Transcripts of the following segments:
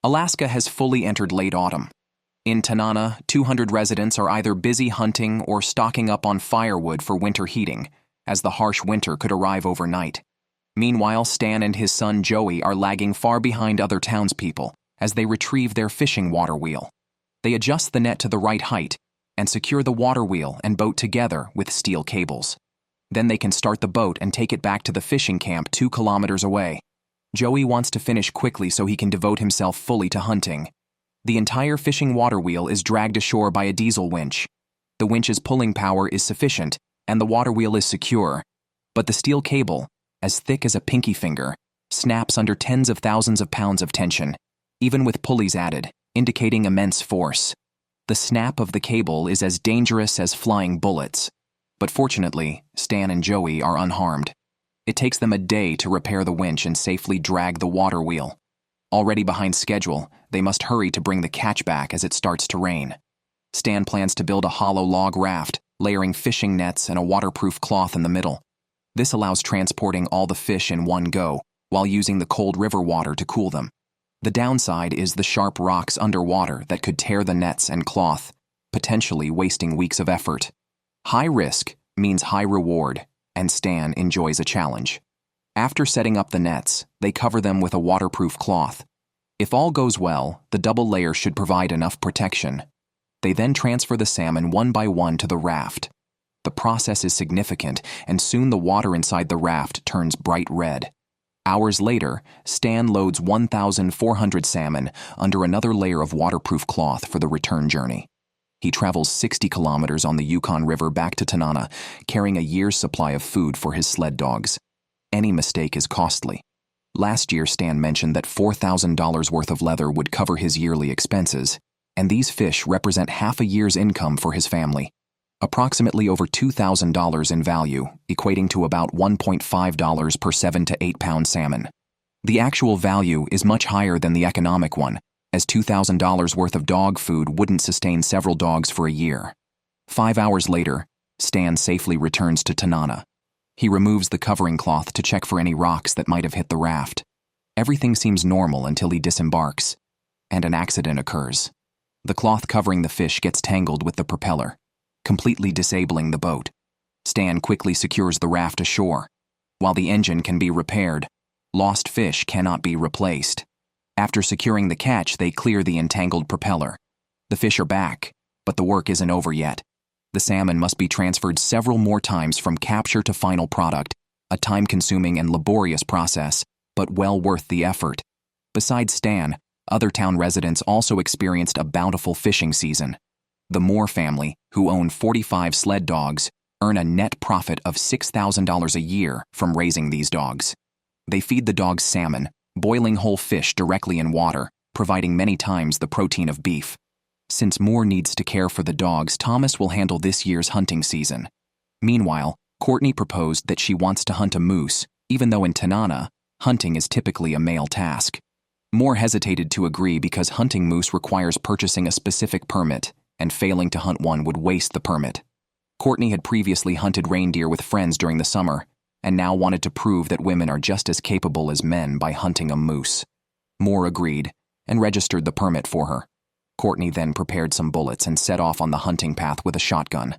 Alaska has fully entered late autumn. In Tanana, 200 residents are either busy hunting or stocking up on firewood for winter heating, as the harsh winter could arrive overnight. Meanwhile, Stan and his son Joey are lagging far behind other townspeople as they retrieve their fishing water wheel. They adjust the net to the right height and secure the water wheel and boat together with steel cables. Then they can start the boat and take it back to the fishing camp 2 kilometers away. Joey wants to finish quickly so he can devote himself fully to hunting. The entire fishing water wheel is dragged ashore by a diesel winch. The winch's pulling power is sufficient, and the water wheel is secure. But the steel cable, as thick as a pinky finger, snaps under tens of thousands of pounds of tension, even with pulleys added, indicating immense force. The snap of the cable is as dangerous as flying bullets. But fortunately, Stan and Joey are unharmed. It takes them a day to repair the winch and safely drag the water wheel. Already behind schedule, they must hurry to bring the catch back as it starts to rain. Stan plans to build a hollow log raft, layering fishing nets and a waterproof cloth in the middle. This allows transporting all the fish in one go, while using the cold river water to cool them. The downside is the sharp rocks underwater that could tear the nets and cloth, potentially wasting weeks of effort. High risk means high reward, and Stan enjoys a challenge. After setting up the nets, they cover them with a waterproof cloth. If all goes well, the double layer should provide enough protection. They then transfer the salmon one by one to the raft. The process is significant, and soon the water inside the raft turns bright red. Hours later, Stan loads 1,400 salmon under another layer of waterproof cloth for the return journey. He travels 60 kilometers on the Yukon River back to Tanana, carrying a year's supply of food for his sled dogs. Any mistake is costly. Last year, Stan mentioned that $4,000 worth of leather would cover his yearly expenses, and these fish represent half a year's income for his family. Approximately over $2,000 in value, equating to about $1.5 per 7 to 8 pound salmon. The actual value is much higher than the economic one, as $2,000 worth of dog food wouldn't sustain several dogs for a year. 5 hours later, Stan safely returns to Tanana. He removes the covering cloth to check for any rocks that might have hit the raft. Everything seems normal until he disembarks, and an accident occurs. The cloth covering the fish gets tangled with the propeller, completely disabling the boat. Stan quickly secures the raft ashore. While the engine can be repaired, lost fish cannot be replaced. After securing the catch, they clear the entangled propeller. The fish are back, but the work isn't over yet. The salmon must be transferred several more times from capture to final product, a time-consuming and laborious process, but well worth the effort. Besides Stan, other town residents also experienced a bountiful fishing season. The Moore family, who own 45 sled dogs, earn a net profit of $6,000 a year from raising these dogs. They feed the dogs salmon, boiling whole fish directly in water, providing many times the protein of beef. Since Moore needs to care for the dogs, Thomas will handle this year's hunting season. Meanwhile, Courtney proposed that she wants to hunt a moose, even though in Tanana, hunting is typically a male task. Moore hesitated to agree because hunting moose requires purchasing a specific permit, and failing to hunt one would waste the permit. Courtney had previously hunted reindeer with friends during the summer, and now wanted to prove that women are just as capable as men by hunting a moose. Moore agreed, and registered the permit for her. Courtney then prepared some bullets and set off on the hunting path with a shotgun.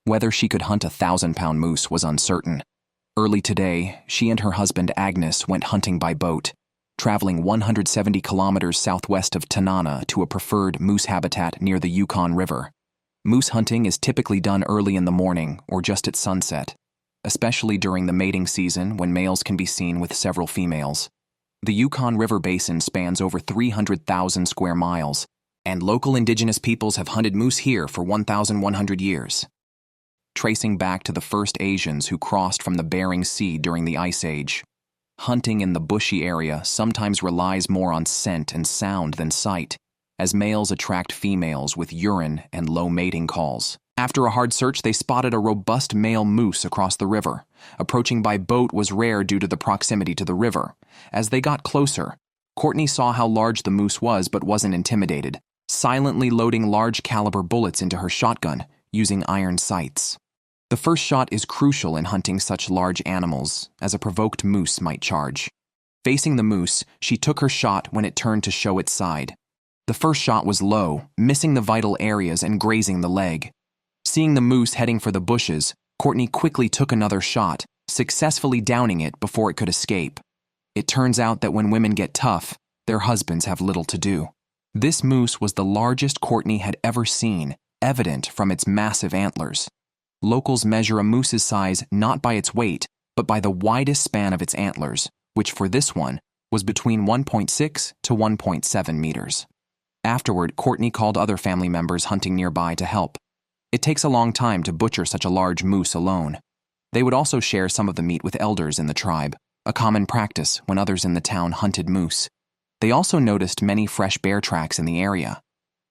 Whether she could hunt a 1,000-pound moose was uncertain. Early today, she and her husband Agnes went hunting by boat, traveling 170 kilometers southwest of Tanana to a preferred moose habitat near the Yukon River. Moose hunting is typically done early in the morning or just at sunset, especially during the mating season when males can be seen with several females. The Yukon River basin spans over 300,000 square miles, and local indigenous peoples have hunted moose here for 1,100 years. Tracing back to the first Asians who crossed from the Bering Sea during the Ice Age, hunting in the bushy area sometimes relies more on scent and sound than sight, as males attract females with urine and low mating calls. After a hard search, they spotted a robust male moose across the river. Approaching by boat was rare due to the proximity to the river. As they got closer, Courtney saw how large the moose was but wasn't intimidated, silently loading large-caliber bullets into her shotgun, using iron sights. The first shot is crucial in hunting such large animals, as a provoked moose might charge. Facing the moose, she took her shot when it turned to show its side. The first shot was low, missing the vital areas and grazing the leg. Seeing the moose heading for the bushes, Courtney quickly took another shot, successfully downing it before it could escape. It turns out that when women get tough, their husbands have little to do. This moose was the largest Courtney had ever seen, evident from its massive antlers. Locals measure a moose's size not by its weight, but by the widest span of its antlers, which for this one was between 1.6 to 1.7 meters. Afterward, Courtney called other family members hunting nearby to help. It takes a long time to butcher such a large moose alone. They would also share some of the meat with elders in the tribe, a common practice when others in the town hunted moose. They also noticed many fresh bear tracks in the area.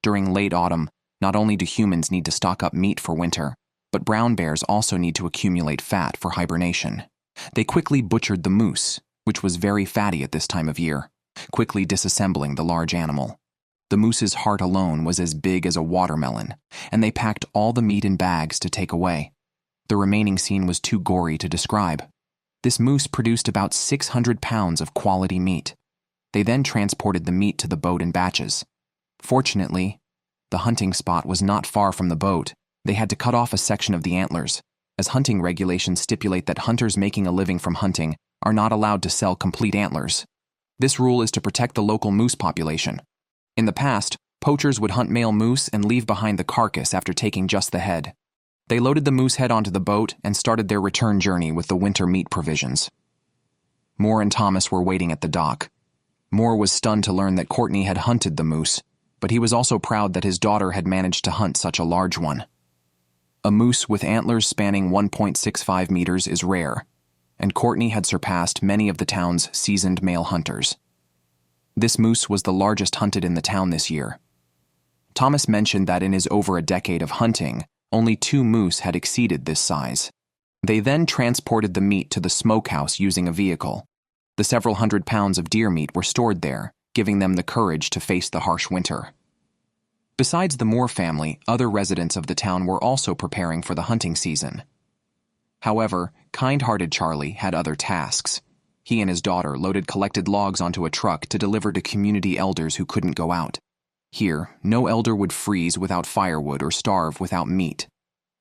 During late autumn, not only do humans need to stock up meat for winter, but brown bears also need to accumulate fat for hibernation. They quickly butchered the moose, which was very fatty at this time of year, quickly disassembling the large animal. The moose's heart alone was as big as a watermelon, and they packed all the meat in bags to take away. The remaining scene was too gory to describe. This moose produced about 600 pounds of quality meat. They then transported the meat to the boat in batches. Fortunately, the hunting spot was not far from the boat. They had to cut off a section of the antlers, as hunting regulations stipulate that hunters making a living from hunting are not allowed to sell complete antlers. This rule is to protect the local moose population. In the past, poachers would hunt male moose and leave behind the carcass after taking just the head. They loaded the moose head onto the boat and started their return journey with the winter meat provisions. Moore and Thomas were waiting at the dock. Moore was stunned to learn that Courtney had hunted the moose, but he was also proud that his daughter had managed to hunt such a large one. A moose with antlers spanning 1.65 meters is rare, and Courtney had surpassed many of the town's seasoned male hunters. This moose was the largest hunted in the town this year. Thomas mentioned that in his over a decade of hunting, only 2 moose had exceeded this size. They then transported the meat to the smokehouse using a vehicle. The several hundred pounds of deer meat were stored there, giving them the courage to face the harsh winter. Besides the Moore family, other residents of the town were also preparing for the hunting season. However, kind-hearted Charlie had other tasks. He and his daughter loaded collected logs onto a truck to deliver to community elders who couldn't go out. Here, no elder would freeze without firewood or starve without meat.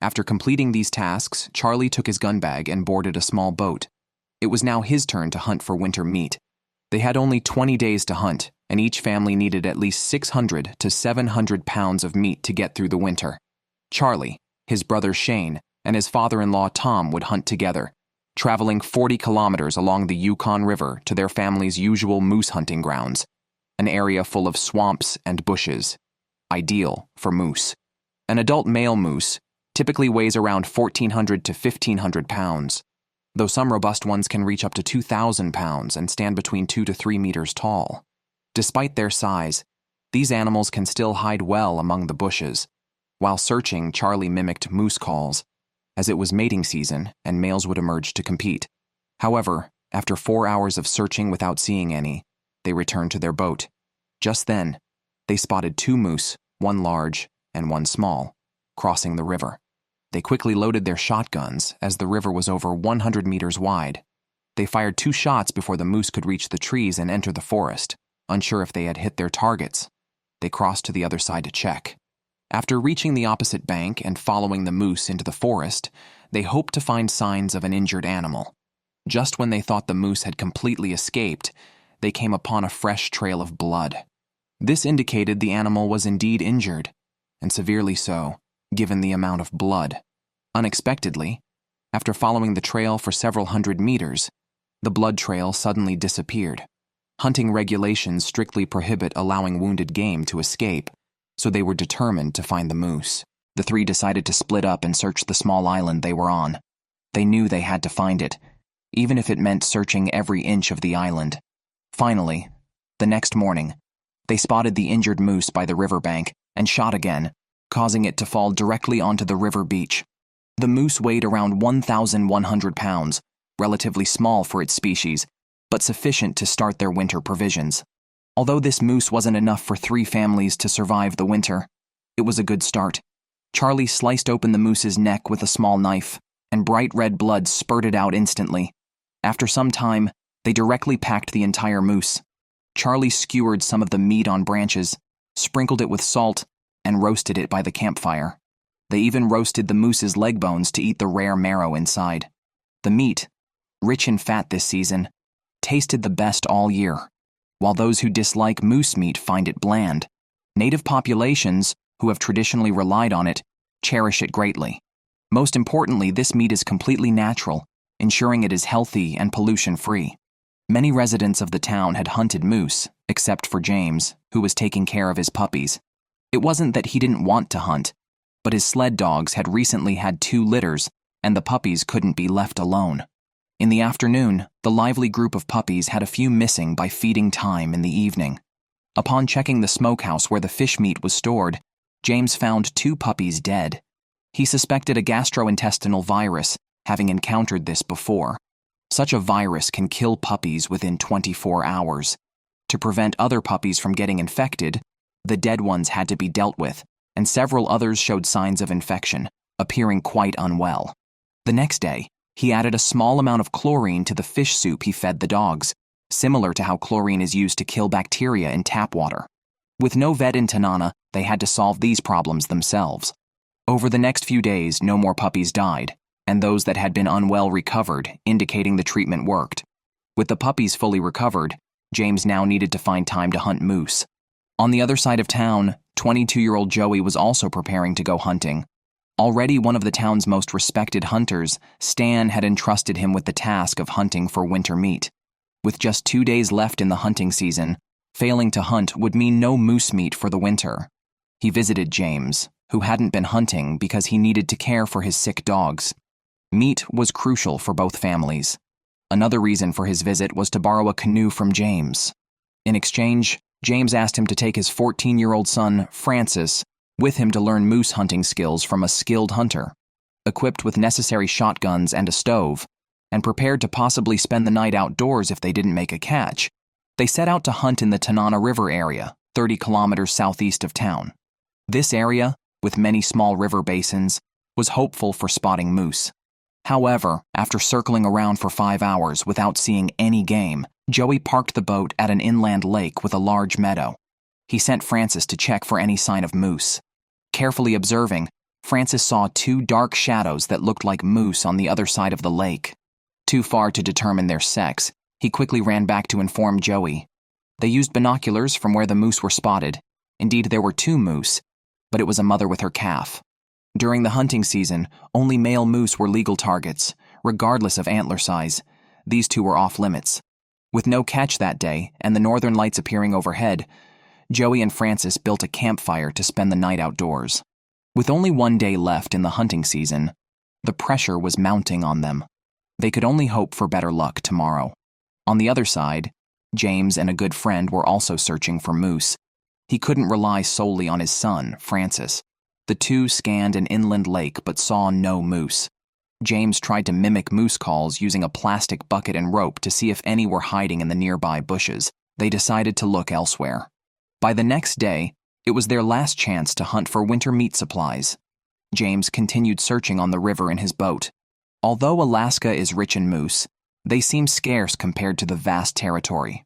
After completing these tasks, Charlie took his gun bag and boarded a small boat. It was now his turn to hunt for winter meat. They had only 20 days to hunt, and each family needed at least 600 to 700 pounds of meat to get through the winter. Charlie, his brother Shane, and his father-in-law Tom would hunt together, traveling 40 kilometers along the Yukon River to their family's usual moose hunting grounds, an area full of swamps and bushes, ideal for moose. An adult male moose typically weighs around 1,400 to 1,500 pounds, though some robust ones can reach up to 2,000 pounds and stand between 2 to 3 meters tall. Despite their size, these animals can still hide well among the bushes. While searching, Charlie mimicked moose calls, as it was mating season and males would emerge to compete. However, after 4 hours of searching without seeing any, they returned to their boat. Just then, they spotted 2 moose, one large and one small, crossing the river. They quickly loaded their shotguns as the river was over 100 meters wide. They fired 2 shots before the moose could reach the trees and enter the forest, unsure if they had hit their targets. They crossed to the other side to check. After reaching the opposite bank and following the moose into the forest, they hoped to find signs of an injured animal. Just when they thought the moose had completely escaped, they came upon a fresh trail of blood. This indicated the animal was indeed injured, and severely so, given the amount of blood. Unexpectedly, after following the trail for several hundred meters, the blood trail suddenly disappeared. Hunting regulations strictly prohibit allowing wounded game to escape, so they were determined to find the moose. The 3 decided to split up and search the small island they were on. They knew they had to find it, even if it meant searching every inch of the island. Finally, the next morning, they spotted the injured moose by the riverbank and shot again, causing it to fall directly onto the river beach. The moose weighed around 1,100 pounds, relatively small for its species, but sufficient to start their winter provisions. Although this moose wasn't enough for 3 families to survive the winter, it was a good start. Charlie sliced open the moose's neck with a small knife, and bright red blood spurted out instantly. After some time, They directly packed the entire moose. Charlie skewered some of the meat on branches, sprinkled it with salt, and roasted it by the campfire. They even roasted the moose's leg bones to eat the rare marrow inside. The meat, rich in fat this season, tasted the best all year, while those who dislike moose meat find it bland. Native populations, who have traditionally relied on it, cherish it greatly. Most importantly, this meat is completely natural, ensuring it is healthy and pollution-free. Many residents of the town had hunted moose, except for James, who was taking care of his puppies. It wasn't that he didn't want to hunt, but his sled dogs had recently had 2 litters, and the puppies couldn't be left alone. In the afternoon, the lively group of puppies had a few missing by feeding time in the evening. Upon checking the smokehouse where the fish meat was stored, James found 2 puppies dead. He suspected a gastrointestinal virus, having encountered this before. Such a virus can kill puppies within 24 hours. To prevent other puppies from getting infected, the dead ones had to be dealt with, and several others showed signs of infection, appearing quite unwell. The next day, he added a small amount of chlorine to the fish soup he fed the dogs, similar to how chlorine is used to kill bacteria in tap water. With no vet in Tanana, they had to solve these problems themselves. Over the next few days, no more puppies died, and those that had been unwell recovered, indicating the treatment worked. With the puppies fully recovered, James now needed to find time to hunt moose. On the other side of town, 22-year-old Joey was also preparing to go hunting. Already one of the town's most respected hunters, Stan had entrusted him with the task of hunting for winter meat. With just 2 days left in the hunting season, failing to hunt would mean no moose meat for the winter. He visited James, who hadn't been hunting because he needed to care for his sick dogs. Meat was crucial for both families. Another reason for his visit was to borrow a canoe from James. In exchange, James asked him to take his 14-year-old son, Francis, with him to learn moose hunting skills from a skilled hunter. Equipped with necessary shotguns and a stove, and prepared to possibly spend the night outdoors if they didn't make a catch, they set out to hunt in the Tanana River area, 30 kilometers southeast of town. This area, with many small river basins, was hopeful for spotting moose. However, after circling around for 5 hours without seeing any game, Joey parked the boat at an inland lake with a large meadow. He sent Francis to check for any sign of moose. Carefully observing, Francis saw 2 dark shadows that looked like moose on the other side of the lake. Too far to determine their sex, he quickly ran back to inform Joey. They used binoculars from where the moose were spotted. Indeed, there were 2 moose, but it was a mother with her calf. During the hunting season, only male moose were legal targets, regardless of antler size. These 2 were off limits. With no catch that day, and the northern lights appearing overhead, Joey and Francis built a campfire to spend the night outdoors. With only 1 day left in the hunting season, the pressure was mounting on them. They could only hope for better luck tomorrow. On the other side, James and a good friend were also searching for moose. He couldn't rely solely on his son, Francis. The 2 scanned an inland lake but saw no moose. James tried to mimic moose calls using a plastic bucket and rope to see if any were hiding in the nearby bushes. They decided to look elsewhere. By the next day, it was their last chance to hunt for winter meat supplies. James continued searching on the river in his boat. Although Alaska is rich in moose, they seem scarce compared to the vast territory.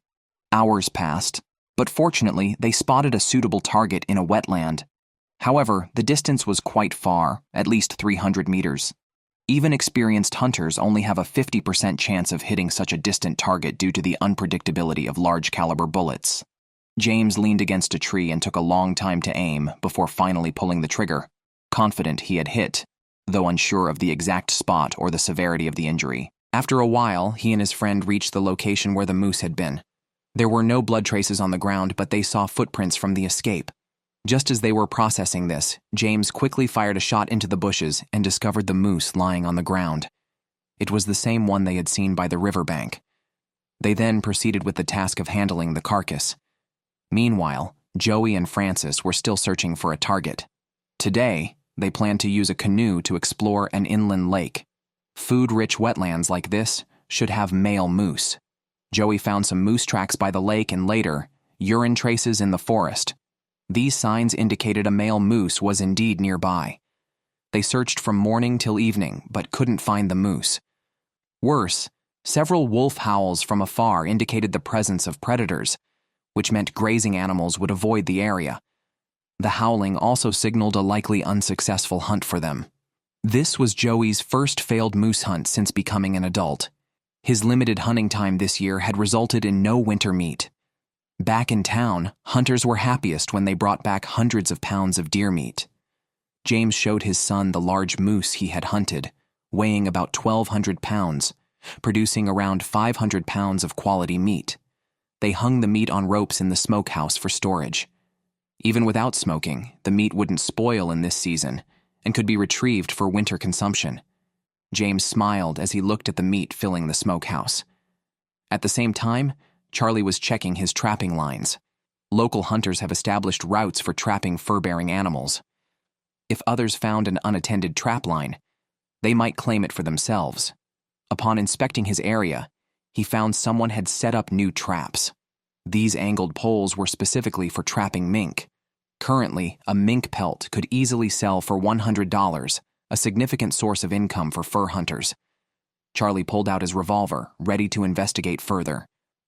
Hours passed, but fortunately they spotted a suitable target in a wetland. However, the distance was quite far, at least 300 meters. Even experienced hunters only have a 50% chance of hitting such a distant target due to the unpredictability of large-caliber bullets. James leaned against a tree and took a long time to aim before finally pulling the trigger, confident he had hit, though unsure of the exact spot or the severity of the injury. After a while, he and his friend reached the location where the moose had been. There were no blood traces on the ground, but they saw footprints from the escape. Just as they were processing this, James quickly fired a shot into the bushes and discovered the moose lying on the ground. It was the same one they had seen by the riverbank. They then proceeded with the task of handling the carcass. Meanwhile, Joey and Francis were still searching for a target. Today, they planned to use a canoe to explore an inland lake. Food-rich wetlands like this should have male moose. Joey found some moose tracks by the lake and later, urine traces in the forest. These signs indicated a male moose was indeed nearby. They searched from morning till evening, but couldn't find the moose. Worse, Several wolf howls from afar indicated the presence of predators, which meant grazing animals would avoid the area. The howling also signaled a likely unsuccessful hunt for them. This was Joey's first failed moose hunt since becoming an adult. His limited hunting time this year had resulted in no winter meat. Back in town, hunters were happiest when they brought back hundreds of pounds of deer meat. James showed his son the large moose he had hunted, weighing about 1,200 pounds, producing around 500 pounds of quality meat. They hung the meat on ropes in the smokehouse for storage. Even without smoking, the meat wouldn't spoil in this season and could be retrieved for winter consumption. James smiled as he looked at the meat filling the smokehouse. At the same time, Charlie was checking his trapping lines. Local hunters have established routes for trapping fur-bearing animals. If others found an unattended trap line, they might claim it for themselves. Upon inspecting his area, he found someone had set up new traps. These angled poles were specifically for trapping mink. Currently, a mink pelt could easily sell for $100, a significant source of income for fur hunters. Charlie pulled out his revolver, ready to investigate further.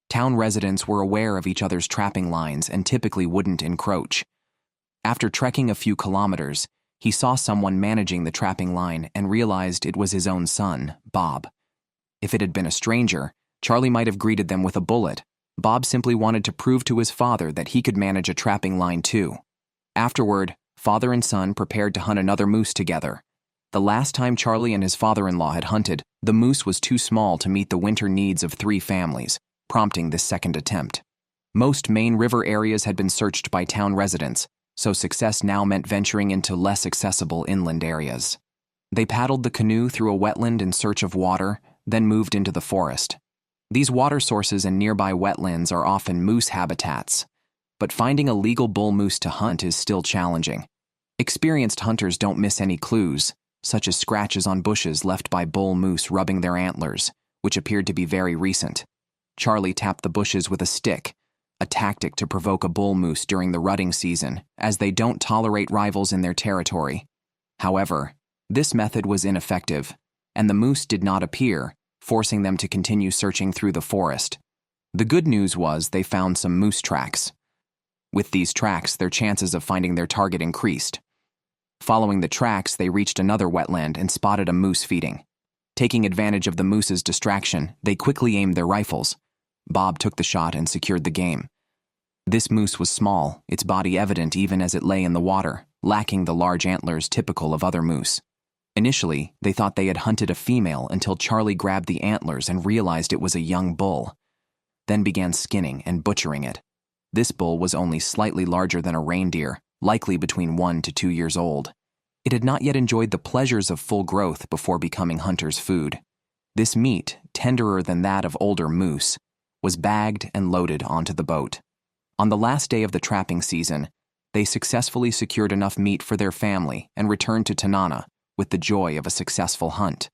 Town residents were aware of each other's trapping lines and typically wouldn't encroach. After trekking a few kilometers, he saw someone managing the trapping line and realized it was his own son, Bob. If it had been a stranger, Charlie might have greeted them with a bullet. Bob simply wanted to prove to his father that he could manage a trapping line too. Afterward, father and son prepared to hunt another moose together. The last time Charlie and his father-in-law had hunted, the moose was too small to meet the winter needs of 3 families, prompting this second attempt. Most main river areas had been searched by town residents, so success now meant venturing into less accessible inland areas. They paddled the canoe through a wetland in search of water, then moved into the forest. These water sources and nearby wetlands are often moose habitats, but finding a legal bull moose to hunt is still challenging. Experienced hunters don't miss any clues, such as scratches on bushes left by bull moose rubbing their antlers, which appeared to be very recent. Charlie tapped the bushes with a stick, a tactic to provoke a bull moose during the rutting season, as they don't tolerate rivals in their territory. However, this method was ineffective, and the moose did not appear, forcing them to continue searching through the forest. The good news was they found some moose tracks. With these tracks, their chances of finding their target increased. Following the tracks, they reached another wetland and spotted a moose feeding. Taking advantage of the moose's distraction, they quickly aimed their rifles. Bob took the shot and secured the game. This moose was small, its body evident even as it lay in the water, lacking the large antlers typical of other moose. Initially, they thought they had hunted a female until Charlie grabbed the antlers and realized it was a young bull, then began skinning and butchering it. This bull was only slightly larger than a reindeer, likely between 1 to 2 years old. It had not yet enjoyed the pleasures of full growth before becoming hunters' food. This meat, tenderer than that of older moose, was bagged and loaded onto the boat. On the last day of the trapping season, they successfully secured enough meat for their family and returned to Tanana with the joy of a successful hunt.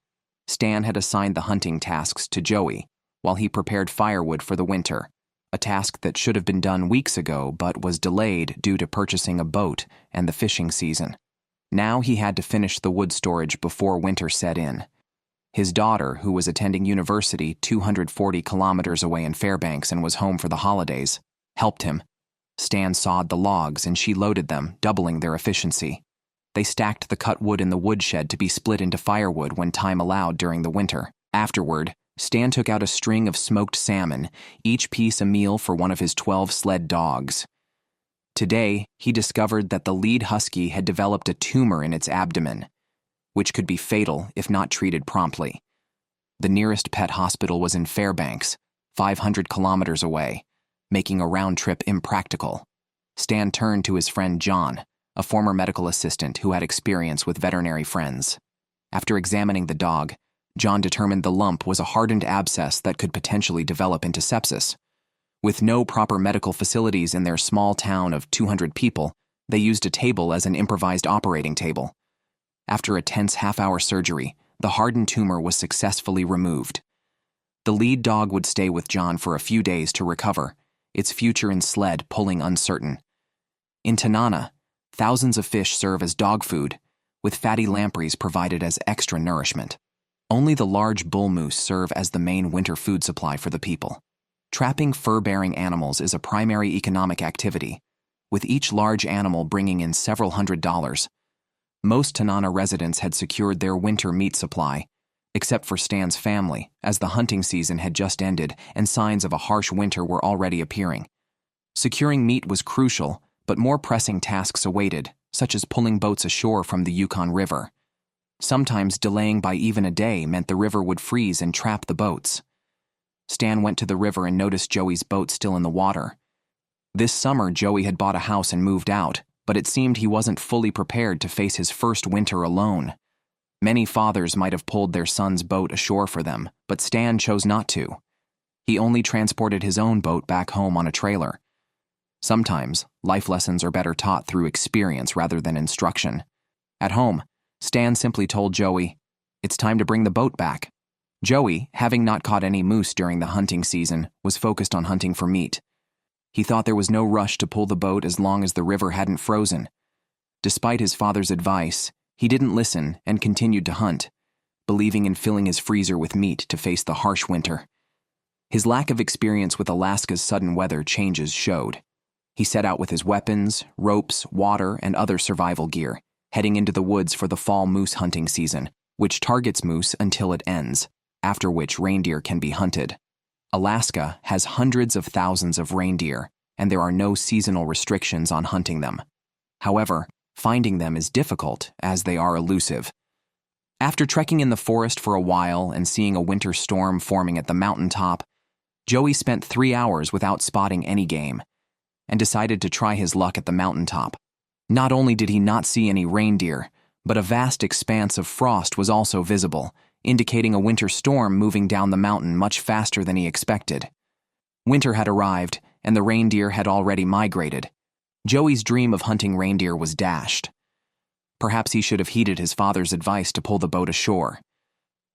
Stan had assigned the hunting tasks to Joey, while he prepared firewood for the winter, a task that should have been done weeks ago but was delayed due to purchasing a boat and the fishing season. Now he had to finish the wood storage before winter set in. His daughter, who was attending university 240 kilometers away in Fairbanks and was home for the holidays, helped him. Stan sawed the logs and she loaded them, doubling their efficiency. They stacked the cut wood in the woodshed to be split into firewood when time allowed during the winter. Afterward, Stan took out a string of smoked salmon, each piece a meal for one of his 12 sled dogs. Today, he discovered that the lead husky had developed a tumor in its abdomen, which could be fatal if not treated promptly. The nearest pet hospital was in Fairbanks, 500 kilometers away, making a round trip impractical. Stan turned to his friend John, a former medical assistant who had experience with veterinary friends. After examining the dog, John determined the lump was a hardened abscess that could potentially develop into sepsis. With no proper medical facilities in their small town of 200 people, they used a table as an improvised operating table. After a tense half-hour surgery, the hardened tumor was successfully removed. The lead dog would stay with John for a few days to recover, its future in Sled pulling uncertain. In Tanana, thousands of fish serve as dog food, with fatty lampreys provided as extra nourishment. Only the large bull moose serve as the main winter food supply for the people. Trapping fur-bearing animals is a primary economic activity, with each large animal bringing in several $100s. Most Tanana residents had secured their winter meat supply, except for Stan's family, as the hunting season had just ended and signs of a harsh winter were already appearing. Securing meat was crucial, but more pressing tasks awaited, such as pulling boats ashore from the Yukon River. Sometimes delaying by even a day meant the river would freeze and trap the boats. Stan went to the river and noticed Joey's boat still in the water. This summer, Joey had bought a house and moved out, but it seemed he wasn't fully prepared to face his first winter alone. Many fathers might have pulled their son's boat ashore for them, but Stan chose not to. He only transported his own boat back home on a trailer. Sometimes, life lessons are better taught through experience rather than instruction. At home, Stan simply told Joey, "It's time to bring the boat back." Joey, having not caught any moose during the hunting season, was focused on hunting for meat. He thought there was no rush to pull the boat as long as the river hadn't frozen. Despite his father's advice, he didn't listen and continued to hunt, believing in filling his freezer with meat to face the harsh winter. His lack of experience with Alaska's sudden weather changes showed. He set out with his weapons, ropes, water, and other survival gear, heading into the woods for the fall moose hunting season, which targets moose until it ends, after which reindeer can be hunted. Alaska has hundreds of thousands of reindeer, and there are no seasonal restrictions on hunting them. However, finding them is difficult, as they are elusive. After trekking in the forest for a while and seeing a winter storm forming at the mountaintop, Joey spent 3 hours without spotting any game, and decided to try his luck at the mountaintop. Not only did he not see any reindeer, but a vast expanse of frost was also visible, indicating a winter storm moving down the mountain much faster than he expected. Winter had arrived, and the reindeer had already migrated. Joey's dream of hunting reindeer was dashed. Perhaps he should have heeded his father's advice to pull the boat ashore.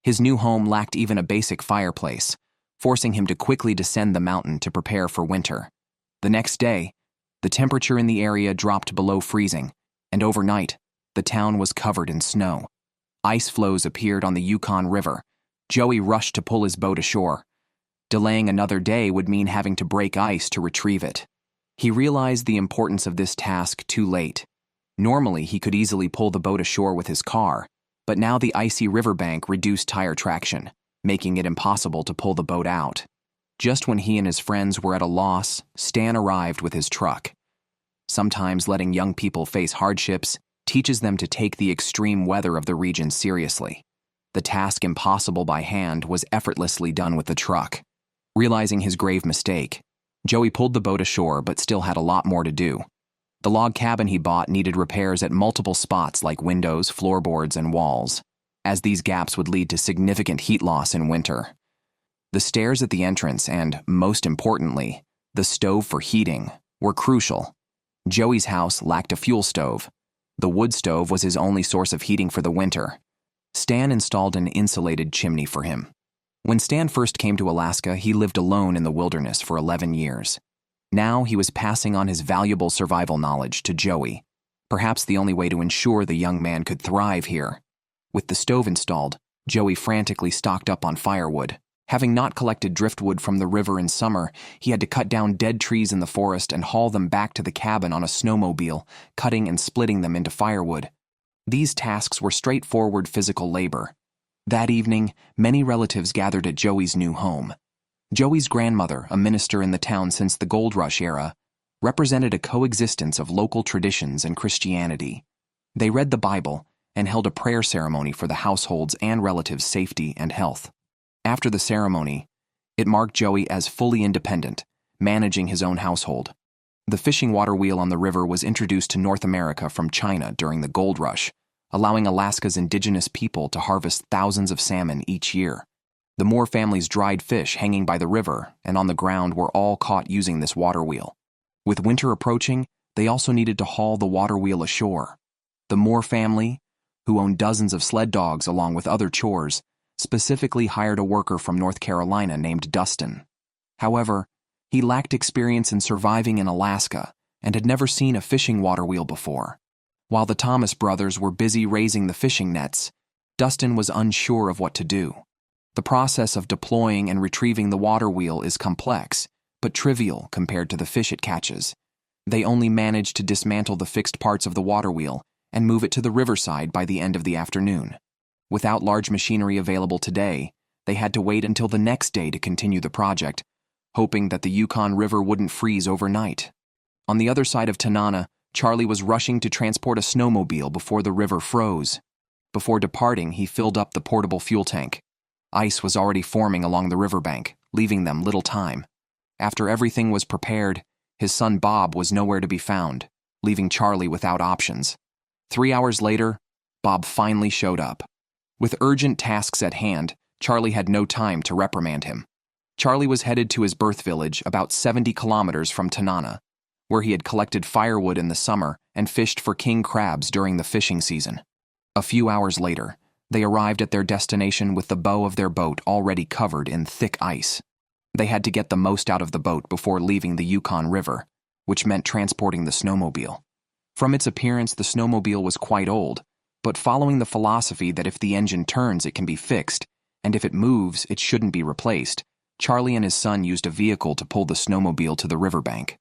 His new home lacked even a basic fireplace, forcing him to quickly descend the mountain to prepare for winter. The next day, the temperature in the area dropped below freezing, and overnight, the town was covered in snow. Ice floes appeared on the Yukon River. Joey rushed to pull his boat ashore. Delaying another day would mean having to break ice to retrieve it. He realized the importance of this task too late. Normally, he could easily pull the boat ashore with his car, but now the icy riverbank reduced tire traction, making it impossible to pull the boat out. Just when he and his friends were at a loss, Stan arrived with his truck. Sometimes letting young people face hardships teaches them to take the extreme weather of the region seriously. The task impossible by hand was effortlessly done with the truck. Realizing his grave mistake, Joey pulled the boat ashore but still had a lot more to do. The log cabin he bought needed repairs at multiple spots like windows, floorboards, and walls, as these gaps would lead to significant heat loss in winter. The stairs at the entrance and, most importantly, the stove for heating were crucial. Joey's house lacked a fuel stove. The wood stove was his only source of heating for the winter. Stan installed an insulated chimney for him. When Stan first came to Alaska, he lived alone in the wilderness for 11 years. Now he was passing on his valuable survival knowledge to Joey, perhaps the only way to ensure the young man could thrive here. With the stove installed, Joey frantically stocked up on firewood. Having not collected driftwood from the river in summer, he had to cut down dead trees in the forest and haul them back to the cabin on a snowmobile, cutting and splitting them into firewood. These tasks were straightforward physical labor. That evening, many relatives gathered at Joey's new home. Joey's grandmother, a minister in the town since the Gold Rush era, represented a coexistence of local traditions and Christianity. They read the Bible and held a prayer ceremony for the household's and relatives' safety and health. After the ceremony, it marked Joey as fully independent, managing his own household. The fishing water wheel on the river was introduced to North America from China during the Gold Rush, allowing Alaska's indigenous people to harvest thousands of salmon each year. The Moore family's dried fish hanging by the river and on the ground were all caught using this water wheel. With winter approaching, they also needed to haul the water wheel ashore. The Moore family, who owned dozens of sled dogs along with other chores, specifically hired a worker from North Carolina named Dustin. However, he lacked experience in surviving in Alaska and had never seen a fishing water wheel before. While the Thomas brothers were busy raising the fishing nets, Dustin was unsure of what to do. The process of deploying and retrieving the water wheel is complex, but trivial compared to the fish it catches. They only managed to dismantle the fixed parts of the water wheel and move it to the riverside by the end of the afternoon. Without large machinery available today, they had to wait until the next day to continue the project, hoping that the Yukon River wouldn't freeze overnight. On the other side of Tanana, Charlie was rushing to transport a snowmobile before the river froze. Before departing, he filled up the portable fuel tank. Ice was already forming along the riverbank, leaving them little time. After everything was prepared, his son Bob was nowhere to be found, leaving Charlie without options. 3 hours later, Bob finally showed up. With urgent tasks at hand, Charlie had no time to reprimand him. Charlie was headed to his birth village about 70 kilometers from Tanana, where he had collected firewood in the summer and fished for king crabs during the fishing season. A few hours later, they arrived at their destination with the bow of their boat already covered in thick ice. They had to get the most out of the boat before leaving the Yukon River, which meant transporting the snowmobile. From its appearance, the snowmobile was quite old, but following the philosophy that if the engine turns, it can be fixed, and if it moves, it shouldn't be replaced, Charlie and his son used a vehicle to pull the snowmobile to the riverbank.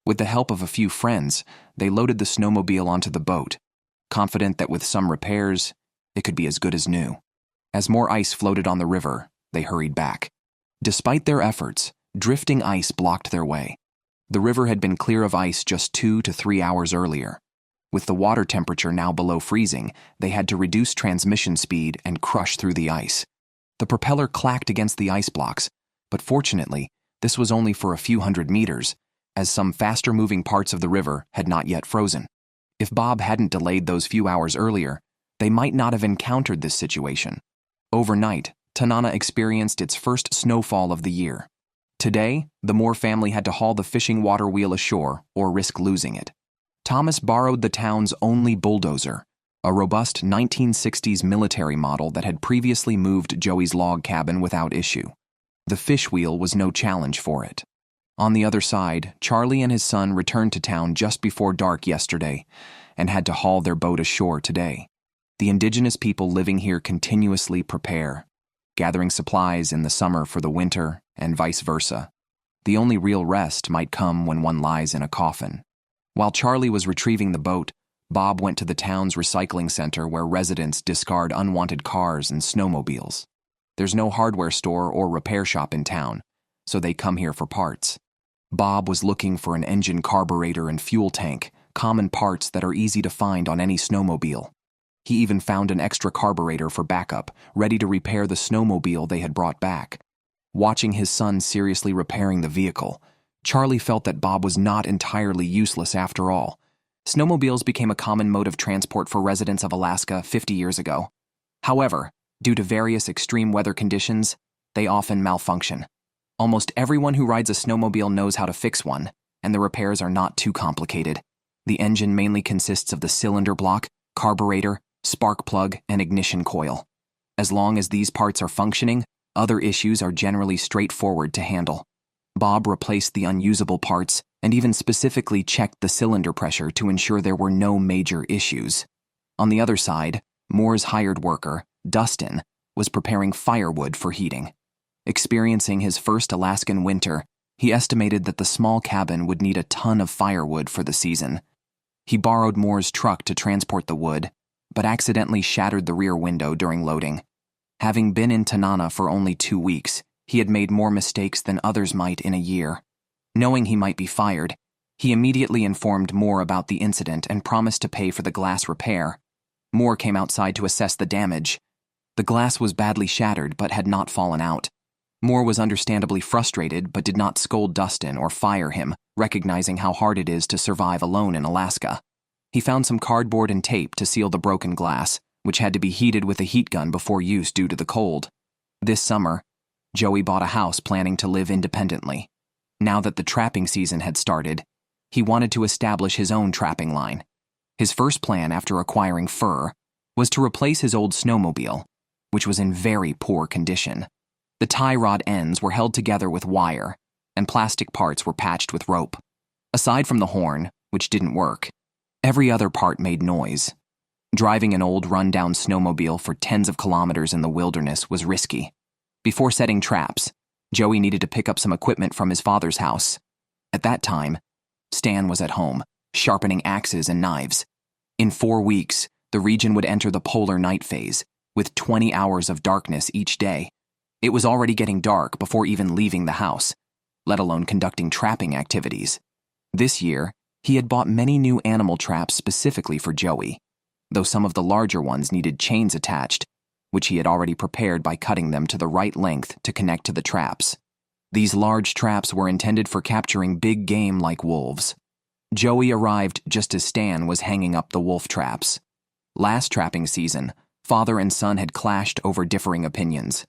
With the help of a few friends, they loaded the snowmobile onto the boat, confident that with some repairs, it could be as good as new. As more ice floated on the river, they hurried back. Despite their efforts, drifting ice blocked their way. The river had been clear of ice just 2 to 3 hours earlier. With the water temperature now below freezing, they had to reduce transmission speed and crush through the ice. The propeller clacked against the ice blocks, but fortunately, this was only for a few hundred meters, as some faster-moving parts of the river had not yet frozen. If Bob hadn't delayed those few hours earlier, they might not have encountered this situation. Overnight, Tanana experienced its first snowfall of the year. Today, the Moore family had to haul the fishing water wheel ashore or risk losing it. Thomas borrowed the town's only bulldozer, a robust 1960s military model that had previously moved Joey's log cabin without issue. The fish wheel was no challenge for it. On the other side, Charlie and his son returned to town just before dark yesterday and had to haul their boat ashore today. The indigenous people living here continuously prepare, gathering supplies in the summer for the winter and vice versa. The only real rest might come when one lies in a coffin. While Charlie was retrieving the boat, Bob went to the town's recycling center where residents discard unwanted cars and snowmobiles. There's no hardware store or repair shop in town, so they come here for parts. Bob was looking for an engine carburetor and fuel tank, common parts that are easy to find on any snowmobile. He even found an extra carburetor for backup, ready to repair the snowmobile they had brought back. Watching his son seriously repairing the vehicle, Charlie felt that Bob was not entirely useless after all. Snowmobiles became a common mode of transport for residents of Alaska 50 years ago. However, due to various extreme weather conditions, they often malfunction. Almost everyone who rides a snowmobile knows how to fix one, and the repairs are not too complicated. The engine mainly consists of the cylinder block, carburetor, spark plug, and ignition coil. As long as these parts are functioning, other issues are generally straightforward to handle. Bob replaced the unusable parts and even specifically checked the cylinder pressure to ensure there were no major issues. On the other side, Moore's hired worker, Dustin, was preparing firewood for heating. Experiencing his first Alaskan winter, he estimated that the small cabin would need a ton of firewood for the season. He borrowed Moore's truck to transport the wood, but accidentally shattered the rear window during loading. Having been in Tanana for only 2 weeks, he had made more mistakes than others might in a year. Knowing he might be fired, he immediately informed Moore about the incident and promised to pay for the glass repair. Moore came outside to assess the damage. The glass was badly shattered but had not fallen out. Moore was understandably frustrated but did not scold Dustin or fire him, recognizing how hard it is to survive alone in Alaska. He found some cardboard and tape to seal the broken glass, which had to be heated with a heat gun before use due to the cold. This summer, Joey bought a house planning to live independently. Now that the trapping season had started, he wanted to establish his own trapping line. His first plan after acquiring fur was to replace his old snowmobile, which was in very poor condition. The tie rod ends were held together with wire, and plastic parts were patched with rope. Aside from the horn, which didn't work, every other part made noise. Driving an old run-down snowmobile for tens of kilometers in the wilderness was risky. Before setting traps, Joey needed to pick up some equipment from his father's house. At that time, Stan was at home, sharpening axes and knives. In 4 weeks, the region would enter the polar night phase, with 20 hours of darkness each day. It was already getting dark before even leaving the house, let alone conducting trapping activities. This year, he had bought many new animal traps specifically for Joey, though some of the larger ones needed chains attached, which he had already prepared by cutting them to the right length to connect to the traps. These large traps were intended for capturing big game like wolves. Joey arrived just as Stan was hanging up the wolf traps. Last trapping season, father and son had clashed over differing opinions.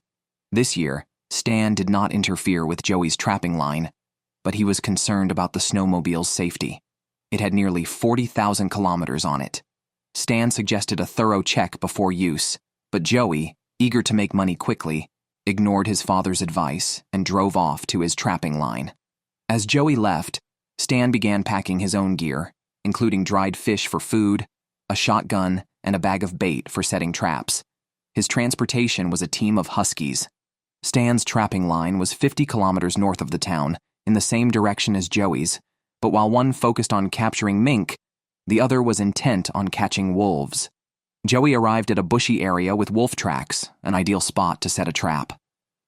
This year, Stan did not interfere with Joey's trapping line, but he was concerned about the snowmobile's safety. It had nearly 40,000 kilometers on it. Stan suggested a thorough check before use, but Joey, eager to make money quickly, ignored his father's advice and drove off to his trapping line. As Joey left, Stan began packing his own gear, including dried fish for food, a shotgun, and a bag of bait for setting traps. His transportation was a team of huskies. Stan's trapping line was 50 kilometers north of the town, in the same direction as Joey's, but while one focused on capturing mink, the other was intent on catching wolves. Joey arrived at a bushy area with wolf tracks, an ideal spot to set a trap.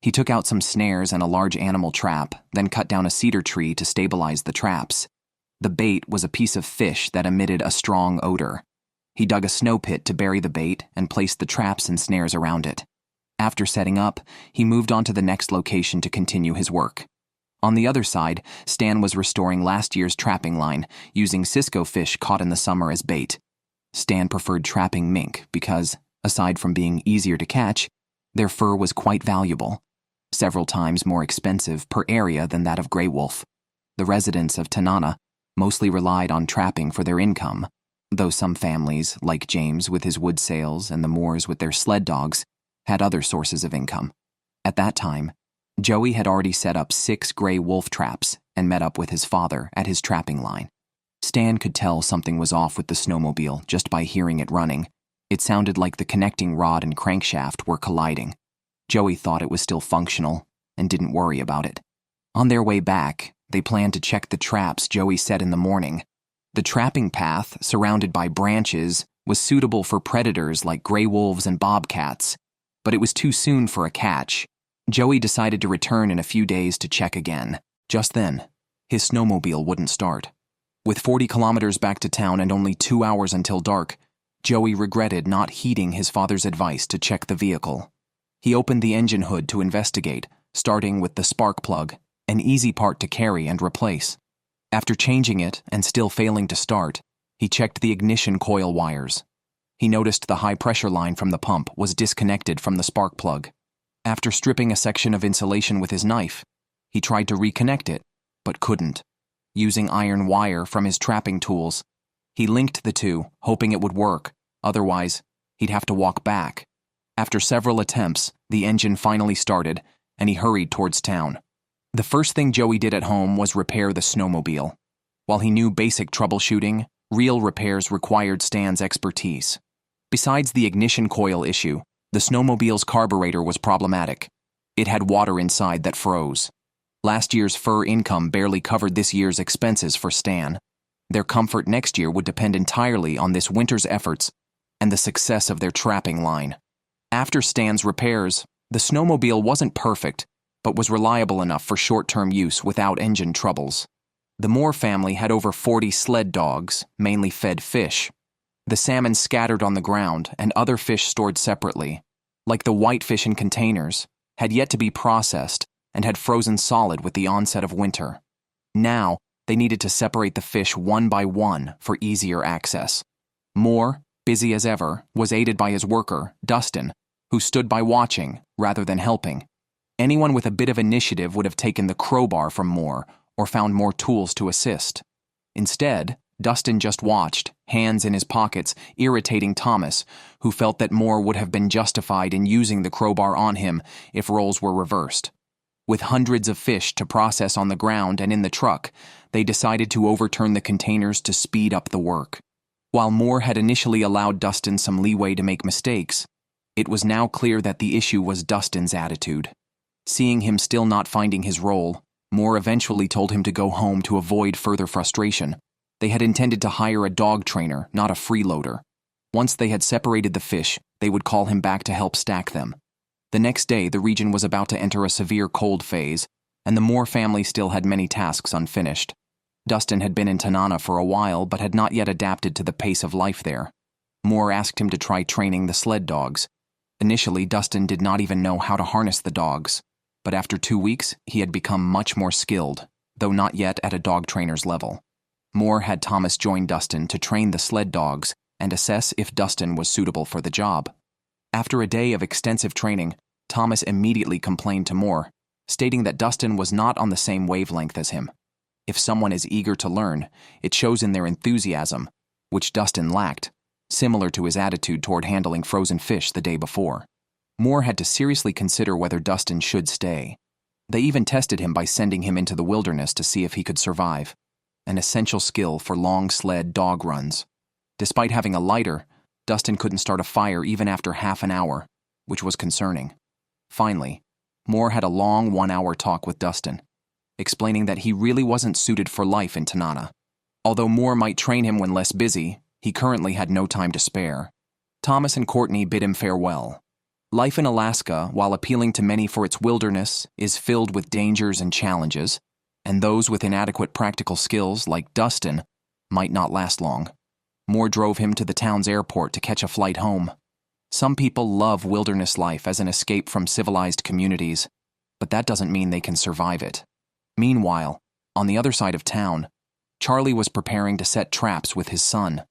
He took out some snares and a large animal trap, then cut down a cedar tree to stabilize the traps. The bait was a piece of fish that emitted a strong odor. He dug a snow pit to bury the bait and placed the traps and snares around it. After setting up, he moved on to the next location to continue his work. On the other side, Stan was restoring last year's trapping line, using Cisco fish caught in the summer as bait. Stan preferred trapping mink because, aside from being easier to catch, their fur was quite valuable, several times more expensive per area than that of gray wolf. The residents of Tanana mostly relied on trapping for their income, though some families, like James with his wood sales and the Moores with their sled dogs, had other sources of income. At that time, Joey had already set up 6 gray wolf traps and met up with his father at his trapping line. Stan could tell something was off with the snowmobile just by hearing it running. It sounded like the connecting rod and crankshaft were colliding. Joey thought it was still functional and didn't worry about it. On their way back, they planned to check the traps Joey set in the morning. The trapping path, surrounded by branches, was suitable for predators like gray wolves and bobcats, but it was too soon for a catch. Joey decided to return in a few days to check again. Just then, his snowmobile wouldn't start. With 40 kilometers back to town and only 2 hours until dark, Joey regretted not heeding his father's advice to check the vehicle. He opened the engine hood to investigate, starting with the spark plug, an easy part to carry and replace. After changing it and still failing to start, he checked the ignition coil wires. He noticed the high-pressure line from the pump was disconnected from the spark plug. After stripping a section of insulation with his knife, he tried to reconnect it, but couldn't. Using iron wire from his trapping tools, he linked the two, hoping it would work. Otherwise, he'd have to walk back. After several attempts, the engine finally started, and he hurried towards town. The first thing Joey did at home was repair the snowmobile. While he knew basic troubleshooting, real repairs required Stan's expertise. Besides the ignition coil issue, the snowmobile's carburetor was problematic. It had water inside that froze. Last year's fur income barely covered this year's expenses for Stan. Their comfort next year would depend entirely on this winter's efforts and the success of their trapping line. After Stan's repairs, the snowmobile wasn't perfect, but was reliable enough for short-term use without engine troubles. The Moore family had over 40 sled dogs, mainly fed fish. The salmon scattered on the ground and other fish stored separately, like the whitefish in containers, had yet to be processed and had frozen solid with the onset of winter. Now, they needed to separate the fish one by one for easier access. Moore, busy as ever, was aided by his worker, Dustin, who stood by watching rather than helping. Anyone with a bit of initiative would have taken the crowbar from Moore or found more tools to assist. Instead, Dustin just watched, hands in his pockets, irritating Thomas, who felt that Moore would have been justified in using the crowbar on him if roles were reversed. With hundreds of fish to process on the ground and in the truck, they decided to overturn the containers to speed up the work. While Moore had initially allowed Dustin some leeway to make mistakes, it was now clear that the issue was Dustin's attitude. Seeing him still not finding his role, Moore eventually told him to go home to avoid further frustration. They had intended to hire a dog trainer, not a freeloader. Once they had separated the fish, they would call him back to help stack them. The next day, the region was about to enter a severe cold phase, and the Moore family still had many tasks unfinished. Dustin had been in Tanana for a while, but had not yet adapted to the pace of life there. Moore asked him to try training the sled dogs. Initially, Dustin did not even know how to harness the dogs, but after 2 weeks, he had become much more skilled, though not yet at a dog trainer's level. Moore had Thomas join Dustin to train the sled dogs and assess if Dustin was suitable for the job. After a day of extensive training, Thomas immediately complained to Moore, stating that Dustin was not on the same wavelength as him. If someone is eager to learn, it shows in their enthusiasm, which Dustin lacked, similar to his attitude toward handling frozen fish the day before. Moore had to seriously consider whether Dustin should stay. They even tested him by sending him into the wilderness to see if he could survive, an essential skill for long sled dog runs. Despite having a lighter, Dustin couldn't start a fire even after half an hour, which was concerning. Finally, Moore had a long 1-hour talk with Dustin, explaining that he really wasn't suited for life in Tanana. Although Moore might train him when less busy, he currently had no time to spare. Thomas and Courtney bid him farewell. Life in Alaska, while appealing to many for its wilderness, is filled with dangers and challenges, and those with inadequate practical skills, like Dustin, might not last long. Moore drove him to the town's airport to catch a flight home. Some people love wilderness life as an escape from civilized communities, but that doesn't mean they can survive it. Meanwhile, on the other side of town, Charlie was preparing to set traps with his son.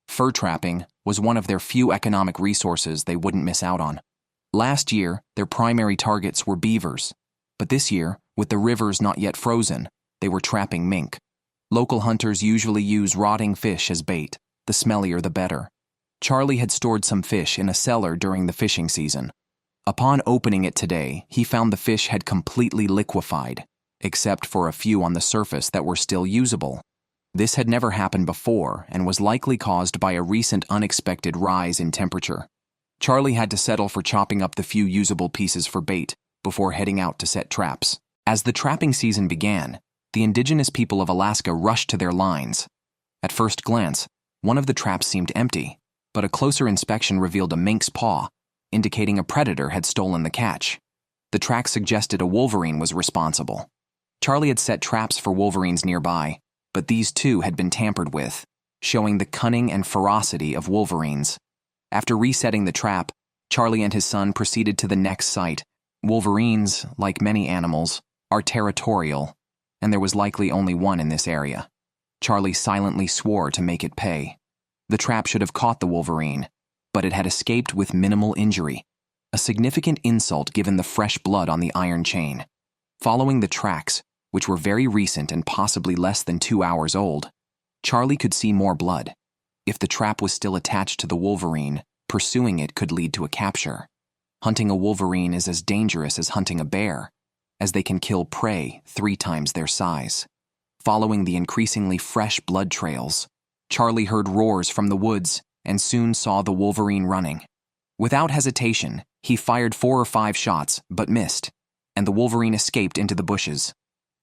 Fur trapping was one of their few economic resources they wouldn't miss out on. Last year, their primary targets were beavers, but this year, with the rivers not yet frozen, they were trapping mink. Local hunters usually use rotting fish as bait, the smellier the better. Charlie had stored some fish in a cellar during the fishing season. Upon opening it today, he found the fish had completely liquefied, except for a few on the surface that were still usable. This had never happened before and was likely caused by a recent unexpected rise in temperature. Charlie had to settle for chopping up the few usable pieces for bait before heading out to set traps. As the trapping season began, the indigenous people of Alaska rushed to their lines. At first glance, one of the traps seemed empty, but a closer inspection revealed a mink's paw, indicating a predator had stolen the catch. The track suggested a wolverine was responsible. Charlie had set traps for wolverines nearby, but these too had been tampered with, showing the cunning and ferocity of wolverines. After resetting the trap, Charlie and his son proceeded to the next site. Wolverines, like many animals, are territorial, and there was likely only one in this area. Charlie silently swore to make it pay. The trap should have caught the wolverine, but it had escaped with minimal injury, a significant insult given the fresh blood on the iron chain. Following the tracks, which were very recent and possibly less than 2 hours old, Charlie could see more blood. If the trap was still attached to the wolverine, pursuing it could lead to a capture. Hunting a wolverine is as dangerous as hunting a bear, as they can kill prey 3 times their size. Following the increasingly fresh blood trails, Charlie heard roars from the woods and soon saw the wolverine running. Without hesitation, he fired 4 or 5 shots, but missed, and the wolverine escaped into the bushes.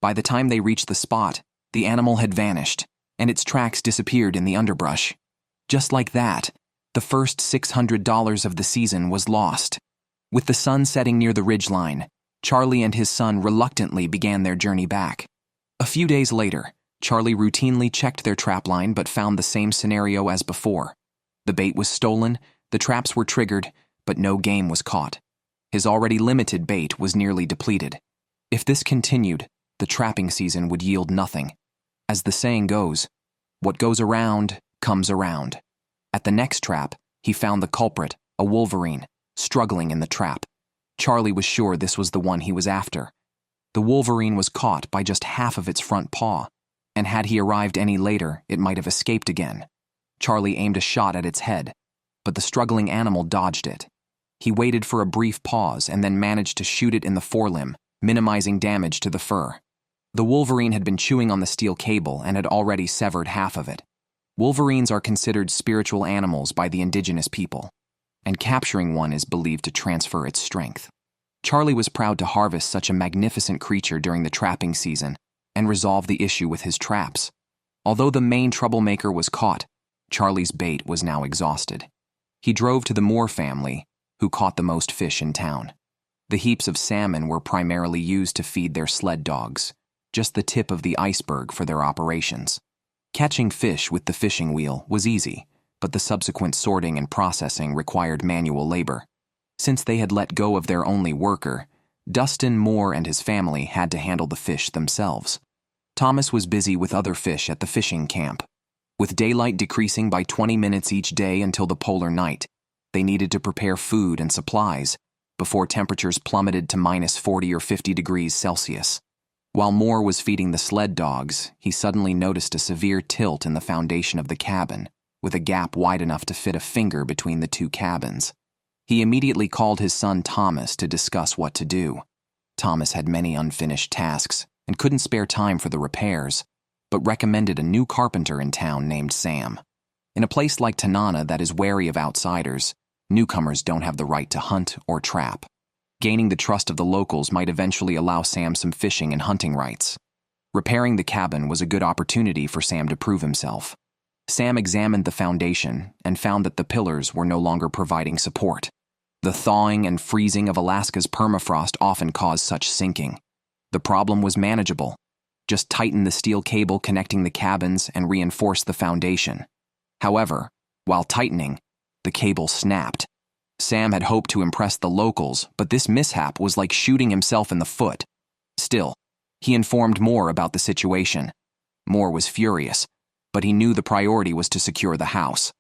By the time they reached the spot, the animal had vanished, and its tracks disappeared in the underbrush. Just like that, the first $600 of the season was lost. With the sun setting near the ridgeline, Charlie and his son reluctantly began their journey back. A few days later, Charlie routinely checked their trapline but found the same scenario as before. The bait was stolen, the traps were triggered, but no game was caught. His already limited bait was nearly depleted. If this continued, the trapping season would yield nothing. As the saying goes, what goes around comes around. At the next trap, he found the culprit, a wolverine, struggling in the trap. Charlie was sure this was the one he was after. The wolverine was caught by just half of its front paw, and had he arrived any later, it might have escaped again. Charlie aimed a shot at its head, but the struggling animal dodged it. He waited for a brief pause and then managed to shoot it in the forelimb, minimizing damage to the fur. The wolverine had been chewing on the steel cable and had already severed half of it. Wolverines are considered spiritual animals by the indigenous people, and capturing one is believed to transfer its strength. Charlie was proud to harvest such a magnificent creature during the trapping season and resolve the issue with his traps. Although the main troublemaker was caught, Charlie's bait was now exhausted. He drove to the Moore family, who caught the most fish in town. The heaps of salmon were primarily used to feed their sled dogs, just the tip of the iceberg for their operations. Catching fish with the fishing wheel was easy, but the subsequent sorting and processing required manual labor. Since they had let go of their only worker, Dustin Moore and his family had to handle the fish themselves. Thomas was busy with other fish at the fishing camp. With daylight decreasing by 20 minutes each day until the polar night, they needed to prepare food and supplies before temperatures plummeted to minus 40 or 50 degrees Celsius. While Moore was feeding the sled dogs, he suddenly noticed a severe tilt in the foundation of the cabin, with a gap wide enough to fit a finger between the two cabins. He immediately called his son Thomas to discuss what to do. Thomas had many unfinished tasks and couldn't spare time for the repairs, but recommended a new carpenter in town named Sam. In a place like Tanana that is wary of outsiders, newcomers don't have the right to hunt or trap. Gaining the trust of the locals might eventually allow Sam some fishing and hunting rights. Repairing the cabin was a good opportunity for Sam to prove himself. Sam examined the foundation and found that the pillars were no longer providing support. The thawing and freezing of Alaska's permafrost often caused such sinking. The problem was manageable. Just tighten the steel cable connecting the cabins and reinforce the foundation. However, while tightening, the cable snapped. Sam had hoped to impress the locals, but this mishap was like shooting himself in the foot. Still, he informed Moore about the situation. Moore was furious, but he knew the priority was to secure the house.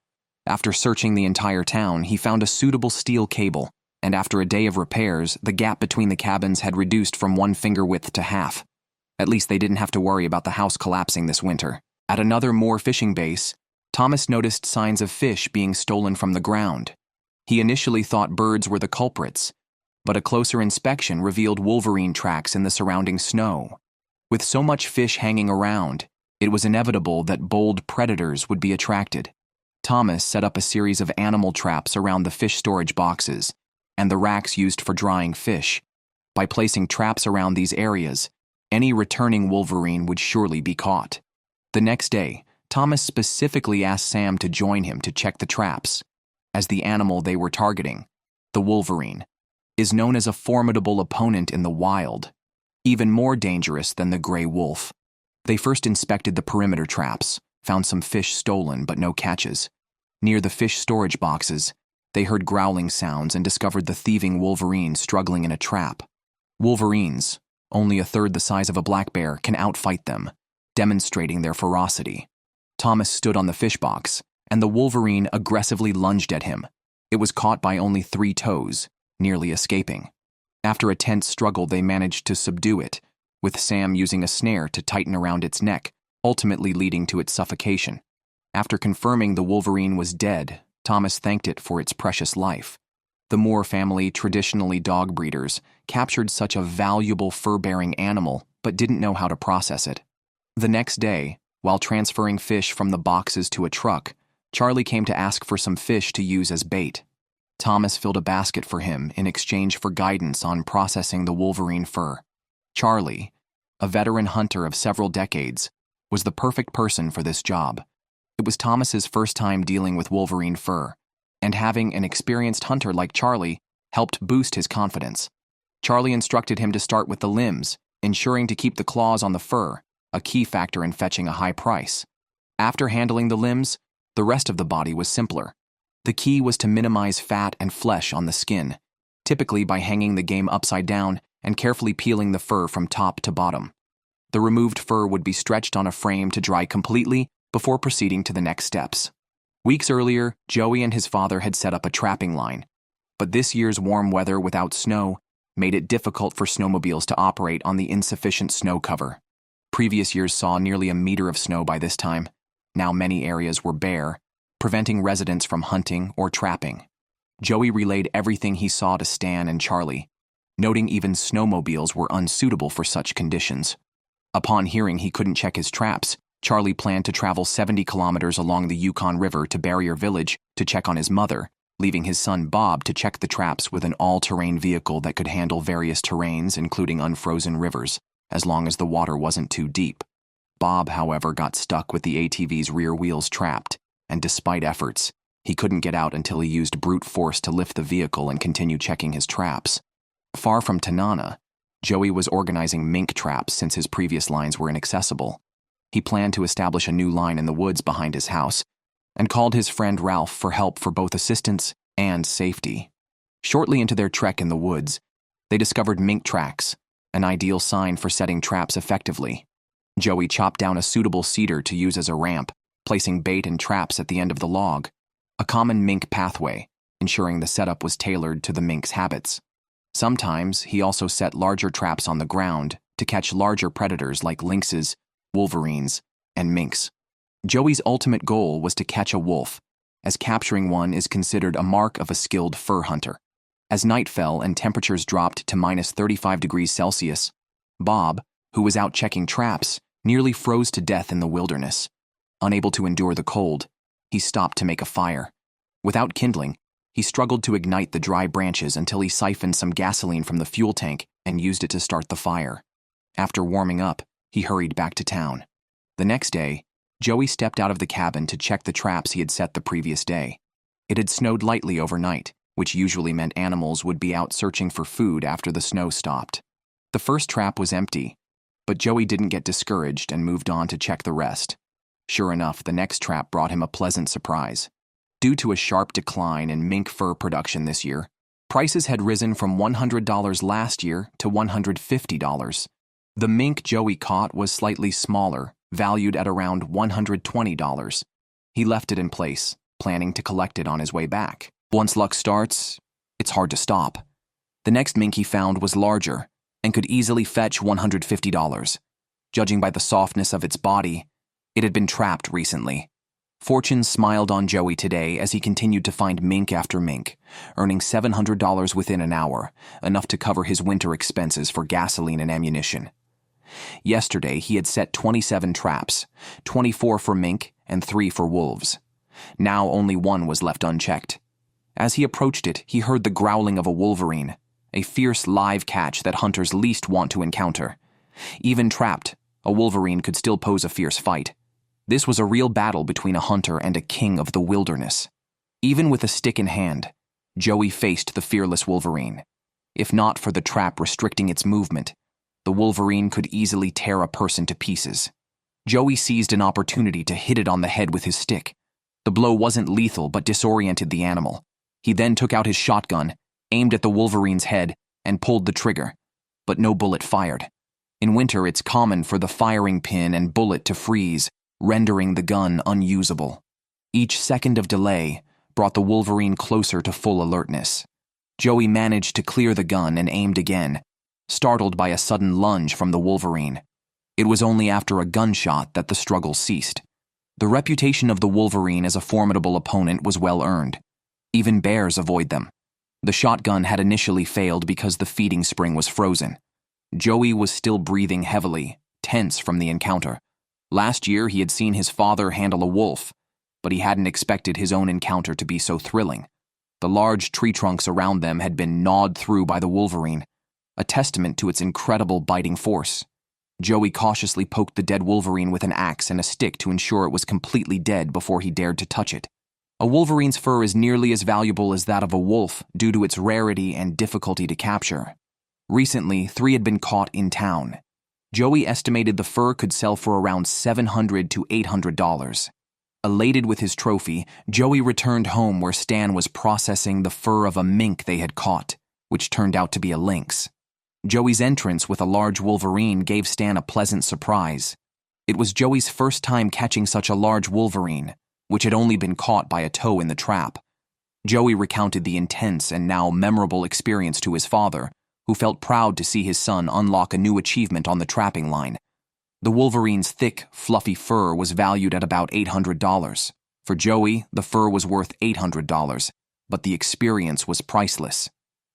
After searching the entire town, he found a suitable steel cable, and after a day of repairs, the gap between the cabins had reduced from 1 finger width to half. At least they didn't have to worry about the house collapsing this winter. At another Moore fishing base, Thomas noticed signs of fish being stolen from the ground. He initially thought birds were the culprits, but a closer inspection revealed wolverine tracks in the surrounding snow. With so much fish hanging around, it was inevitable that bold predators would be attracted. Thomas set up a series of animal traps around the fish storage boxes and the racks used for drying fish. By placing traps around these areas, any returning wolverine would surely be caught. The next day, Thomas specifically asked Sam to join him to check the traps, as the animal they were targeting, the wolverine, is known as a formidable opponent in the wild, even more dangerous than the gray wolf. They first inspected the perimeter traps, found some fish stolen but no catches. Near the fish storage boxes, they heard growling sounds and discovered the thieving wolverine struggling in a trap. Wolverines, only a third the size of a black bear, can outfight them, demonstrating their ferocity. Thomas stood on the fish box, and the wolverine aggressively lunged at him. It was caught by only 3 toes, nearly escaping. After a tense struggle, they managed to subdue it, with Sam using a snare to tighten around its neck, ultimately leading to its suffocation. After confirming the wolverine was dead, Thomas thanked it for its precious life. The Moore family, traditionally dog breeders, captured such a valuable fur-bearing animal but didn't know how to process it. The next day, while transferring fish from the boxes to a truck, Charlie came to ask for some fish to use as bait. Thomas filled a basket for him in exchange for guidance on processing the wolverine fur. Charlie, a veteran hunter of several decades, was the perfect person for this job. It was Thomas's first time dealing with wolverine fur, and having an experienced hunter like Charlie helped boost his confidence. Charlie instructed him to start with the limbs, ensuring to keep the claws on the fur, a key factor in fetching a high price. After handling the limbs, the rest of the body was simpler. The key was to minimize fat and flesh on the skin, typically by hanging the game upside down and carefully peeling the fur from top to bottom. The removed fur would be stretched on a frame to dry completely before proceeding to the next steps. Weeks earlier, Joey and his father had set up a trapping line, but this year's warm weather without snow made it difficult for snowmobiles to operate on the insufficient snow cover. Previous years saw nearly a meter of snow by this time. Now many areas were bare, preventing residents from hunting or trapping. Joey relayed everything he saw to Stan and Charlie, noting even snowmobiles were unsuitable for such conditions. Upon hearing he couldn't check his traps, Charlie planned to travel 70 kilometers along the Yukon River to Barrier Village to check on his mother, leaving his son Bob to check the traps with an all-terrain vehicle that could handle various terrains, including unfrozen rivers, as long as the water wasn't too deep. Bob, however, got stuck with the ATV's rear wheels trapped, and despite efforts, he couldn't get out until he used brute force to lift the vehicle and continue checking his traps. Far from Tanana, Joey was organizing mink traps since his previous lines were inaccessible. He planned to establish a new line in the woods behind his house and called his friend Ralph for help for both assistance and safety. Shortly into their trek in the woods, they discovered mink tracks, an ideal sign for setting traps effectively. Joey chopped down a suitable cedar to use as a ramp, placing bait and traps at the end of the log, a common mink pathway, ensuring the setup was tailored to the mink's habits. Sometimes he also set larger traps on the ground to catch larger predators like lynxes, wolverines, and minks. Joey's ultimate goal was to catch a wolf, as capturing one is considered a mark of a skilled fur hunter. As night fell and temperatures dropped to -35°C, Bob, who was out checking traps, nearly froze to death in the wilderness. Unable to endure the cold, he stopped to make a fire. Without kindling, he struggled to ignite the dry branches until he siphoned some gasoline from the fuel tank and used it to start the fire. After warming up, he hurried back to town. The next day, Joey stepped out of the cabin to check the traps he had set the previous day. It had snowed lightly overnight, which usually meant animals would be out searching for food after the snow stopped. The first trap was empty, but Joey didn't get discouraged and moved on to check the rest. Sure enough, the next trap brought him a pleasant surprise. Due to a sharp decline in mink fur production this year, prices had risen from $100 last year to $150. The mink Joey caught was slightly smaller, valued at around $120. He left it in place, planning to collect it on his way back. Once luck starts, it's hard to stop. The next mink he found was larger and could easily fetch $150. Judging by the softness of its body, it had been trapped recently. Fortune smiled on Joey today as he continued to find mink after mink, earning $700 within an hour, enough to cover his winter expenses for gasoline and ammunition. Yesterday, he had set 27 traps, 24 for mink and 3 for wolves. Now only one was left unchecked. As he approached it, he heard the growling of a wolverine, a fierce live catch that hunters least want to encounter. Even trapped, a wolverine could still pose a fierce fight. This was a real battle between a hunter and a king of the wilderness. Even with a stick in hand, Joey faced the fearless wolverine. If not for the trap restricting its movement, the wolverine could easily tear a person to pieces. Joey seized an opportunity to hit it on the head with his stick. The blow wasn't lethal but disoriented the animal. He then took out his shotgun, aimed at the wolverine's head, and pulled the trigger, but no bullet fired. In winter, it's common for the firing pin and bullet to freeze, rendering the gun unusable. Each second of delay brought the wolverine closer to full alertness. Joey managed to clear the gun and aimed again, startled by a sudden lunge from the wolverine. It was only after a gunshot that the struggle ceased. The reputation of the wolverine as a formidable opponent was well earned. Even bears avoid them. The shotgun had initially failed because the feeding spring was frozen. Joey was still breathing heavily, tense from the encounter. Last year, he had seen his father handle a wolf, but he hadn't expected his own encounter to be so thrilling. The large tree trunks around them had been gnawed through by the wolverine, a testament to its incredible biting force. Joey cautiously poked the dead wolverine with an axe and a stick to ensure it was completely dead before he dared to touch it. A wolverine's fur is nearly as valuable as that of a wolf due to its rarity and difficulty to capture. Recently, 3 had been caught in town. Joey estimated the fur could sell for around $700 to $800. Elated with his trophy, Joey returned home where Stan was processing the fur of a mink they had caught, which turned out to be a lynx. Joey's entrance with a large wolverine gave Stan a pleasant surprise. It was Joey's first time catching such a large wolverine, which had only been caught by a toe in the trap. Joey recounted the intense and now memorable experience to his father, who felt proud to see his son unlock a new achievement on the trapping line. The wolverine's thick, fluffy fur was valued at about $800. For Joey, the fur was worth $800, but the experience was priceless.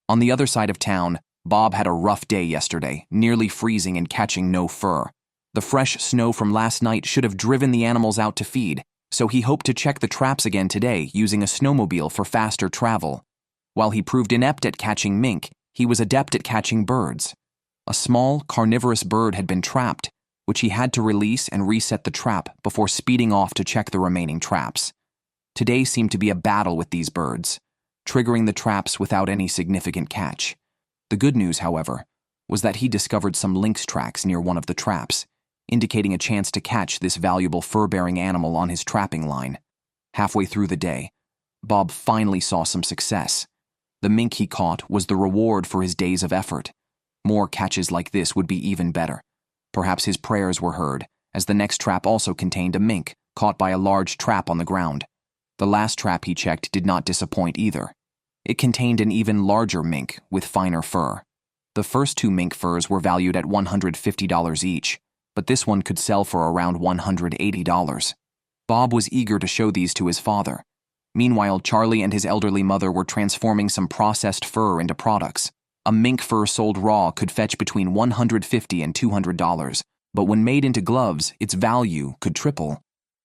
On the other side of town, Bob had a rough day yesterday, nearly freezing and catching no fur. The fresh snow from last night should have driven the animals out to feed, so he hoped to check the traps again today using a snowmobile for faster travel. While he proved inept at catching mink, he was adept at catching birds. A small, carnivorous bird had been trapped, which he had to release and reset the trap before speeding off to check the remaining traps. Today seemed to be a battle with these birds, triggering the traps without any significant catch. The good news, however, was that he discovered some lynx tracks near one of the traps, indicating a chance to catch this valuable fur-bearing animal on his trapping line. Halfway through the day, Bob finally saw some success. The mink he caught was the reward for his days of effort. More catches like this would be even better. Perhaps his prayers were heard, as the next trap also contained a mink caught by a large trap on the ground. The last trap he checked did not disappoint either. It contained an even larger mink with finer fur. The first two mink furs were valued at $150 each, but this one could sell for around $180. Bob was eager to show these to his father. Meanwhile, Charlie and his elderly mother were transforming some processed fur into products. A mink fur sold raw could fetch between $150 and $200, but when made into gloves, its value could triple.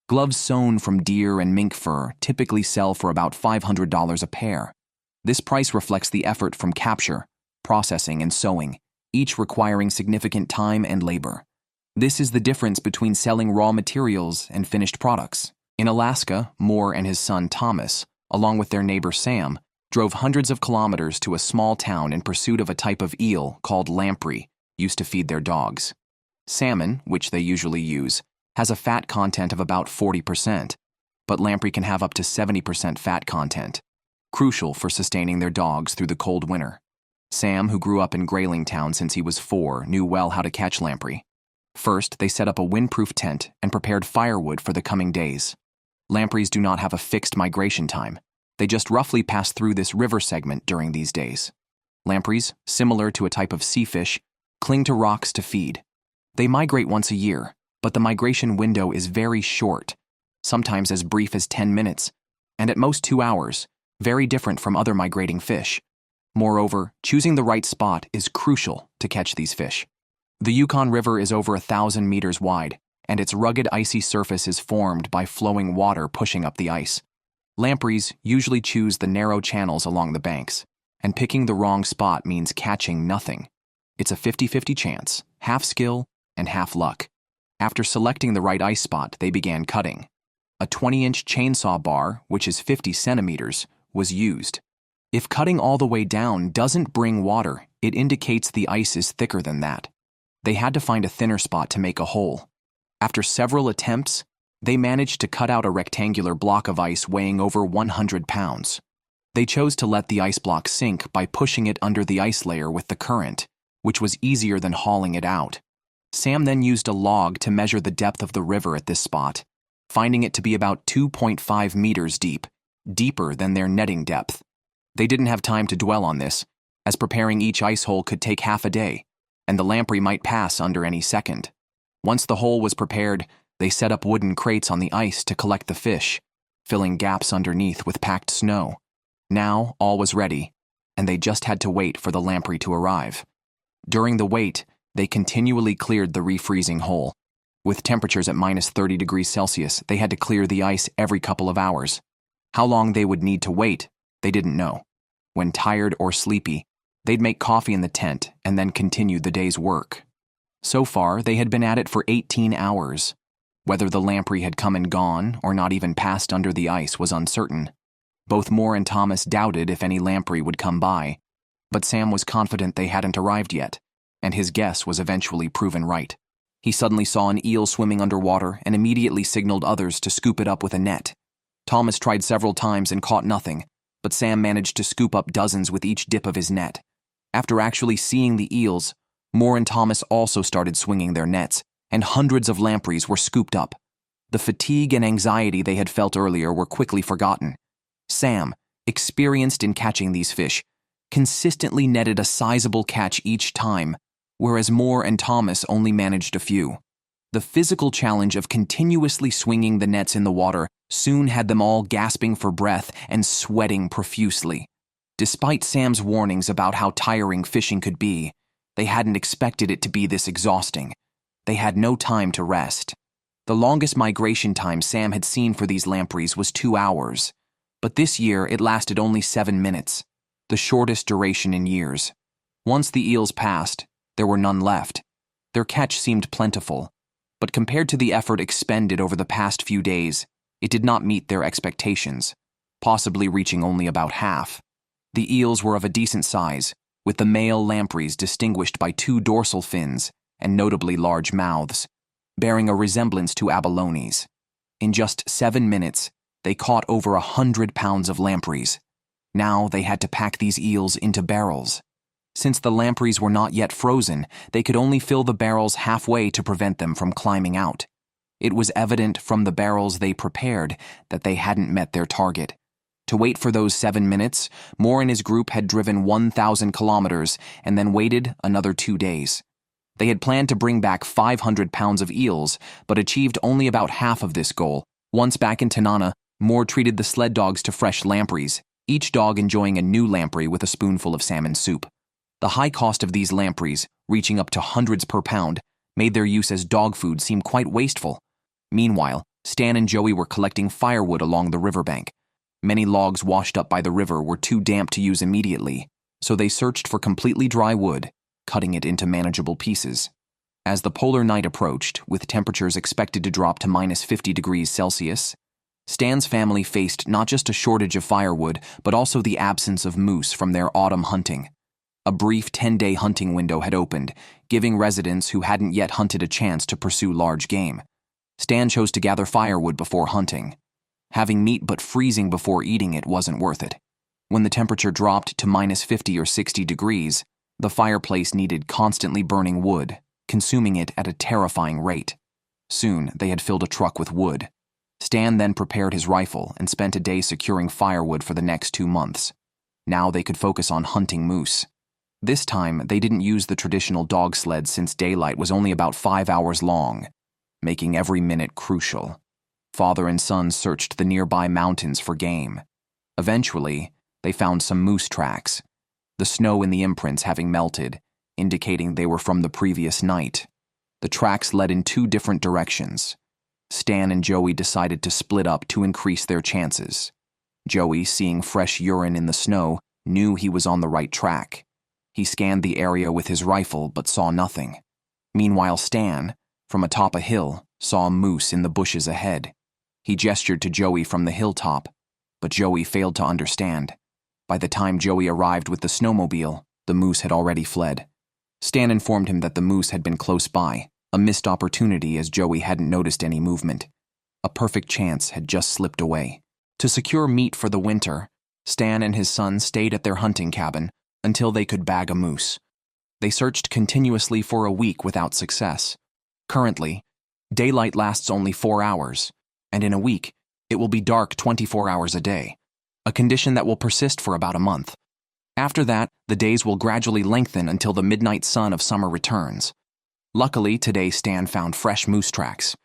Gloves sewn from deer and mink fur typically sell for about $500 a pair. This price reflects the effort from capture, processing, and sewing, each requiring significant time and labor. This is the difference between selling raw materials and finished products. In Alaska, Moore and his son Thomas, along with their neighbor Sam, drove hundreds of kilometers to a small town in pursuit of a type of eel called lamprey, used to feed their dogs. Salmon, which they usually use, has a fat content of about 40%, but lamprey can have up to 70% fat content, crucial for sustaining their dogs through the cold winter. Sam, who grew up in Grayling Town since he was 4, knew well how to catch lamprey. First, they set up a windproof tent and prepared firewood for the coming days. Lampreys do not have a fixed migration time. They just roughly pass through this river segment during these days. Lampreys, similar to a type of sea fish, cling to rocks to feed. They migrate once a year, but the migration window is very short, sometimes as brief as 10 minutes, and at most 2 hours, very different from other migrating fish. Moreover, choosing the right spot is crucial to catch these fish. The Yukon River is over 1,000 meters wide, and its rugged icy surface is formed by flowing water pushing up the ice. Lampreys usually choose the narrow channels along the banks, and picking the wrong spot means catching nothing. It's a 50-50 chance, half skill and half luck. After selecting the right ice spot, they began cutting. A 20-inch chainsaw bar, which is 50 centimeters, was used. If cutting all the way down doesn't bring water, it indicates the ice is thicker than that. They had to find a thinner spot to make a hole. After several attempts, they managed to cut out a rectangular block of ice weighing over 100 pounds. They chose to let the ice block sink by pushing it under the ice layer with the current, which was easier than hauling it out. Sam then used a log to measure the depth of the river at this spot, finding it to be about 2.5 meters deep, deeper than their netting depth. They didn't have time to dwell on this, as preparing each ice hole could take half a day, and the lamprey might pass under any second. Once the hole was prepared, they set up wooden crates on the ice to collect the fish, filling gaps underneath with packed snow. Now all was ready, and they just had to wait for the lamprey to arrive. During the wait, they continually cleared the refreezing hole. With temperatures at minus 30 degrees Celsius, they had to clear the ice every couple of hours. How long they would need to wait, they didn't know. When tired or sleepy, they'd make coffee in the tent and then continue the day's work. So far, they had been at it for 18 hours. Whether the lamprey had come and gone or not even passed under the ice was uncertain. Both Moore and Thomas doubted if any lamprey would come by, but Sam was confident they hadn't arrived yet, and his guess was eventually proven right. He suddenly saw an eel swimming underwater and immediately signaled others to scoop it up with a net. Thomas tried several times and caught nothing, but Sam managed to scoop up dozens with each dip of his net. After actually seeing the eels, Moore and Thomas also started swinging their nets, and hundreds of lampreys were scooped up. The fatigue and anxiety they had felt earlier were quickly forgotten. Sam, experienced in catching these fish, consistently netted a sizable catch each time, whereas Moore and Thomas only managed a few. The physical challenge of continuously swinging the nets in the water soon had them all gasping for breath and sweating profusely. Despite Sam's warnings about how tiring fishing could be, they hadn't expected it to be this exhausting. They had no time to rest. The longest migration time Sam had seen for these lampreys was 2 hours, but this year it lasted only 7 minutes, the shortest duration in years. Once the eels passed, there were none left. Their catch seemed plentiful, but compared to the effort expended over the past few days, it did not meet their expectations, possibly reaching only about half. The eels were of a decent size, with the male lampreys distinguished by 2 dorsal fins and notably large mouths, bearing a resemblance to abalones. In just 7 minutes, they caught over 100 pounds of lampreys. Now they had to pack these eels into barrels. Since the lampreys were not yet frozen, they could only fill the barrels halfway to prevent them from climbing out. It was evident from the barrels they prepared that they hadn't met their target. To wait for those 7 minutes, Moore and his group had driven 1,000 kilometers and then waited another 2 days. They had planned to bring back 500 pounds of eels, but achieved only about half of this goal. Once back in Tanana, Moore treated the sled dogs to fresh lampreys, each dog enjoying a new lamprey with a spoonful of salmon soup. The high cost of these lampreys, reaching up to hundreds per pound, made their use as dog food seem quite wasteful. Meanwhile, Stan and Joey were collecting firewood along the riverbank. Many logs washed up by the river were too damp to use immediately, so they searched for completely dry wood, cutting it into manageable pieces. As the polar night approached, with temperatures expected to drop to -50 degrees Celsius, Stan's family faced not just a shortage of firewood, but also the absence of moose from their autumn hunting. A brief 10-day hunting window had opened, giving residents who hadn't yet hunted a chance to pursue large game. Stan chose to gather firewood before hunting. Having meat but freezing before eating it wasn't worth it. When the temperature dropped to -50 or 60 degrees, the fireplace needed constantly burning wood, consuming it at a terrifying rate. Soon, they had filled a truck with wood. Stan then prepared his rifle and spent a day securing firewood for the next 2 months. Now they could focus on hunting moose. This time, they didn't use the traditional dog sled since daylight was only about 5 hours long, making every minute crucial. Father and son searched the nearby mountains for game. Eventually, they found some moose tracks, the snow in the imprints having melted, indicating they were from the previous night. The tracks led in 2 different directions. Stan and Joey decided to split up to increase their chances. Joey, seeing fresh urine in the snow, knew he was on the right track. He scanned the area with his rifle but saw nothing. Meanwhile, Stan, from atop a hill, saw a moose in the bushes ahead. He gestured to Joey from the hilltop, but Joey failed to understand. By the time Joey arrived with the snowmobile, the moose had already fled. Stan informed him that the moose had been close by, a missed opportunity as Joey hadn't noticed any movement. A perfect chance had just slipped away. To secure meat for the winter, Stan and his son stayed at their hunting cabin until they could bag a moose. They searched continuously for a week without success. Currently, daylight lasts only 4 hours, and in a week, it will be dark 24 hours a day, a condition that will persist for about a month. After that, the days will gradually lengthen until the midnight sun of summer returns. Luckily, today Stan found fresh moose tracks.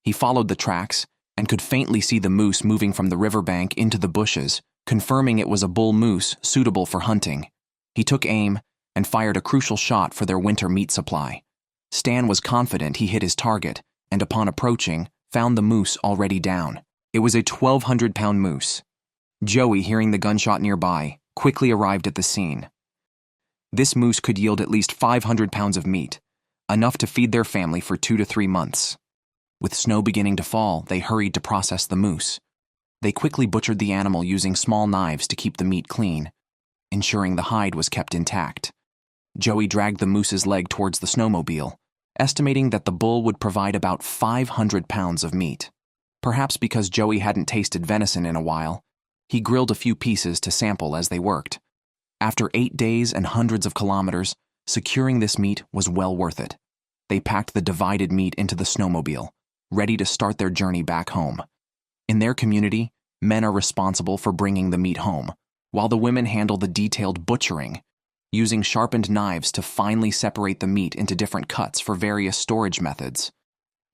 He followed the tracks and could faintly see the moose moving from the riverbank into the bushes, confirming it was a bull moose suitable for hunting. He took aim and fired a crucial shot for their winter meat supply. Stan was confident he hit his target, and upon approaching, found the moose already down. It was a 1,200-pound moose. Joey, hearing the gunshot nearby, quickly arrived at the scene. This moose could yield at least 500 pounds of meat, enough to feed their family for 2 to 3 months. With snow beginning to fall, they hurried to process the moose. They quickly butchered the animal using small knives to keep the meat clean, ensuring the hide was kept intact. Joey dragged the moose's leg towards the snowmobile, estimating that the bull would provide about 500 pounds of meat. Perhaps because Joey hadn't tasted venison in a while, he grilled a few pieces to sample as they worked. After 8 days and hundreds of kilometers, securing this meat was well worth it. They packed the divided meat into the snowmobile, ready to start their journey back home. In their community, men are responsible for bringing the meat home, while the women handle the detailed butchering, using sharpened knives to finely separate the meat into different cuts for various storage methods.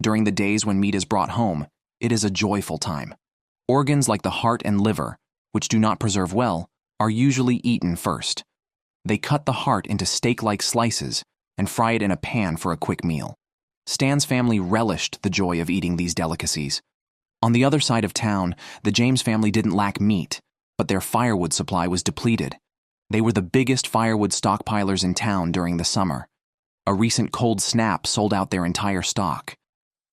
During the days when meat is brought home, it is a joyful time. Organs like the heart and liver, which do not preserve well, are usually eaten first. They cut the heart into steak-like slices and fry it in a pan for a quick meal. Stan's family relished the joy of eating these delicacies. On the other side of town, the James family didn't lack meat, but their firewood supply was depleted. They were the biggest firewood stockpilers in town during the summer. A recent cold snap sold out their entire stock.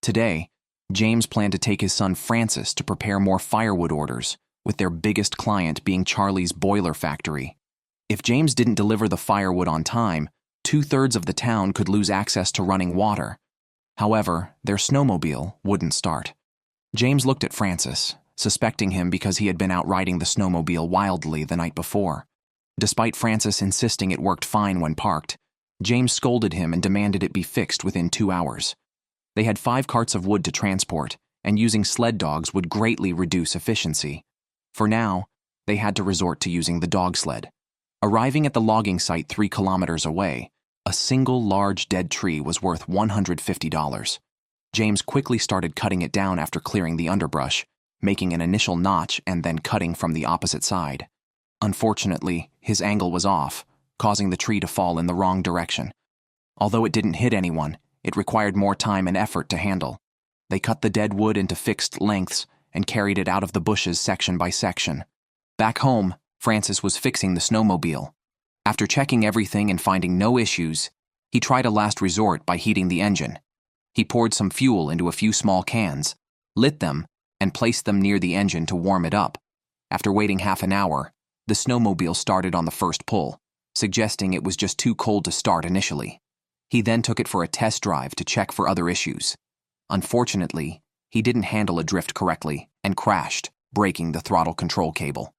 Today, James planned to take his son Francis to prepare more firewood orders, with their biggest client being Charlie's boiler factory. If James didn't deliver the firewood on time, 2/3 of the town could lose access to running water. However, their snowmobile wouldn't start. James looked at Francis, suspecting him because he had been out riding the snowmobile wildly the night before. Despite Francis insisting it worked fine when parked, James scolded him and demanded it be fixed within 2 hours. They had 5 carts of wood to transport, and using sled dogs would greatly reduce efficiency. For now, they had to resort to using the dog sled. Arriving at the logging site 3 kilometers away, a single large dead tree was worth $150. James quickly started cutting it down after clearing the underbrush, making an initial notch and then cutting from the opposite side. Unfortunately, his angle was off, causing the tree to fall in the wrong direction. Although it didn't hit anyone, it required more time and effort to handle. They cut the dead wood into fixed lengths and carried it out of the bushes section by section. Back home, Francis was fixing the snowmobile. After checking everything and finding no issues, he tried a last resort by heating the engine. He poured some fuel into a few small cans, lit them, and placed them near the engine to warm it up. After waiting half an hour, the snowmobile started on the first pull, suggesting it was just too cold to start initially. He then took it for a test drive to check for other issues. Unfortunately, he didn't handle a drift correctly and crashed, breaking the throttle control cable.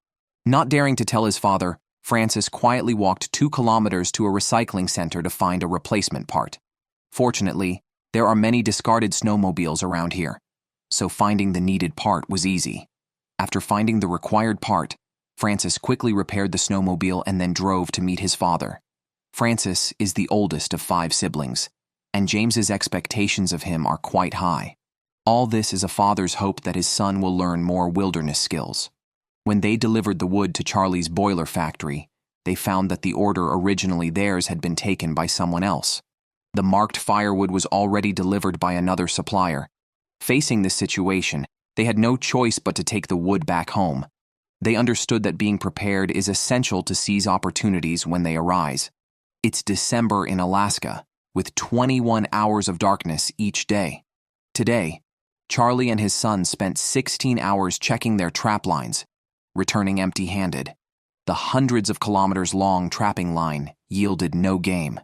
Not daring to tell his father, Francis quietly walked 2 kilometers to a recycling center to find a replacement part. Fortunately, there are many discarded snowmobiles around here, so finding the needed part was easy. After finding the required part, Francis quickly repaired the snowmobile and then drove to meet his father. Francis is the oldest of 5 siblings, and James's expectations of him are quite high. All this is a father's hope that his son will learn more wilderness skills. When they delivered the wood to Charlie's boiler factory, they found that the order originally theirs had been taken by someone else. The marked firewood was already delivered by another supplier. Facing this situation, they had no choice but to take the wood back home. They understood that being prepared is essential to seize opportunities when they arise. It's December in Alaska, with 21 hours of darkness each day. Today, Charlie and his son spent 16 hours checking their trap lines, returning empty-handed. The hundreds of kilometers long trapping line yielded no game.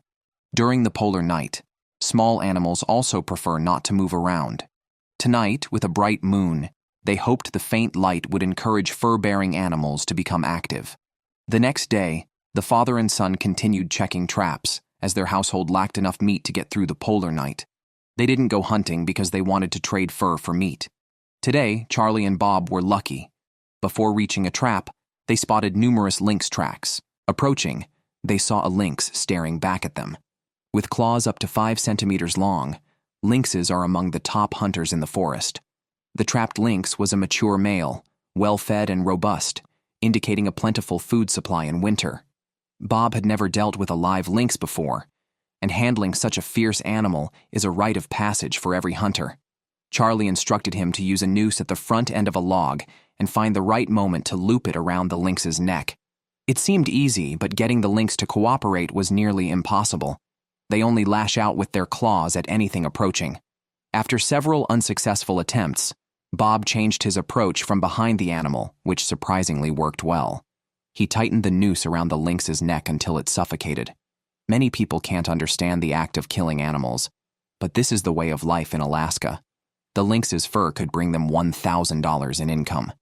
During the polar night, small animals also prefer not to move around. Tonight, with a bright moon, they hoped the faint light would encourage fur-bearing animals to become active. The next day, the father and son continued checking traps, as their household lacked enough meat to get through the polar night. They didn't go hunting because they wanted to trade fur for meat. Today, Charlie and Bob were lucky. Before reaching a trap, they spotted numerous lynx tracks. Approaching, they saw a lynx staring back at them. With claws up to 5 centimeters long, lynxes are among the top hunters in the forest. The trapped lynx was a mature male, well-fed and robust, indicating a plentiful food supply in winter. Bob had never dealt with a live lynx before, and handling such a fierce animal is a rite of passage for every hunter. Charlie instructed him to use a noose at the front end of a log and find the right moment to loop it around the lynx's neck. It seemed easy, but getting the lynx to cooperate was nearly impossible. They only lash out with their claws at anything approaching. After several unsuccessful attempts, Bob changed his approach from behind the animal, which surprisingly worked well. He tightened the noose around the lynx's neck until it suffocated. Many people can't understand the act of killing animals, but this is the way of life in Alaska. The lynx's fur could bring them $1,000 in income.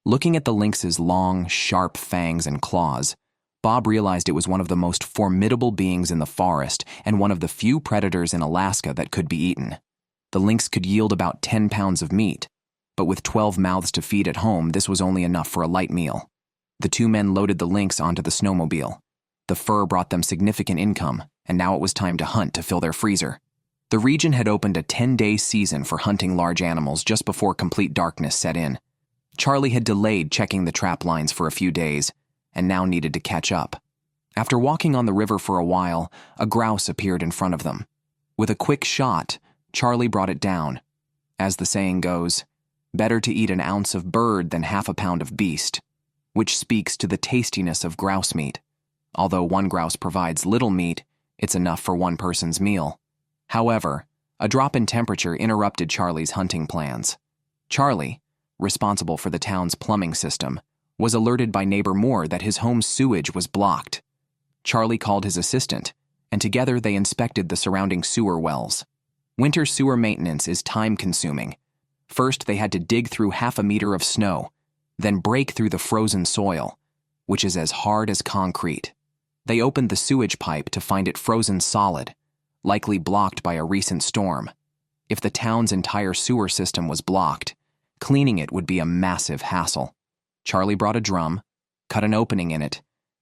Looking at the lynx's long, sharp fangs and claws, Bob realized it was one of the most formidable beings in the forest and one of the few predators in Alaska that could be eaten. The lynx could yield about 10 pounds of meat, but with 12 mouths to feed at home, this was only enough for a light meal. The 2 men loaded the lynx onto the snowmobile. The fur brought them significant income, and now it was time to hunt to fill their freezer. The region had opened a 10-day season for hunting large animals just before complete darkness set in. Charlie had delayed checking the trap lines for a few days, and now needed to catch up. After walking on the river for a while, a grouse appeared in front of them. With a quick shot, Charlie brought it down. As the saying goes, better to eat an ounce of bird than half a pound of beast, which speaks to the tastiness of grouse meat. Although one grouse provides little meat, it's enough for one person's meal. However, a drop in temperature interrupted Charlie's hunting plans. Charlie, responsible for the town's plumbing system, was alerted by neighbor Moore that his home's sewage was blocked. Charlie called his assistant, and together they inspected the surrounding sewer wells. Winter sewer maintenance is time-consuming. First, they had to dig through half a meter of snow, then break through the frozen soil, which is as hard as concrete. They opened the sewage pipe to find it frozen solid, likely blocked by a recent storm. If the town's entire sewer system was blocked, cleaning it would be a massive hassle. Charlie brought a drum, cut an opening in it,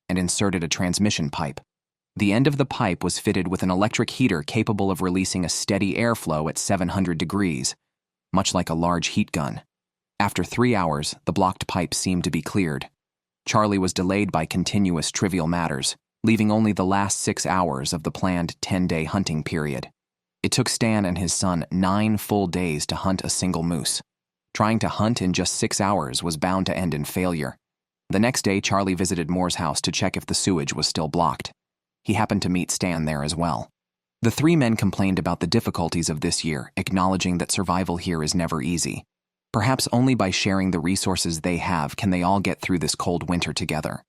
and inserted a transmission pipe. The end of the pipe was fitted with an electric heater capable of releasing a steady airflow at 700 degrees, much like a large heat gun. After 3 hours, the blocked pipe seemed to be cleared. Charlie was delayed by continuous trivial matters, leaving only the last 6 hours of the planned 10-day hunting period. It took Stan and his son 9 full days to hunt a single moose. Trying to hunt in just 6 hours was bound to end in failure. The next day, Charlie visited Moore's house to check if the sewage was still blocked. He happened to meet Stan there as well. The 3 men complained about the difficulties of this year, acknowledging that survival here is never easy. Perhaps only by sharing the resources they have can they all get through this cold winter together.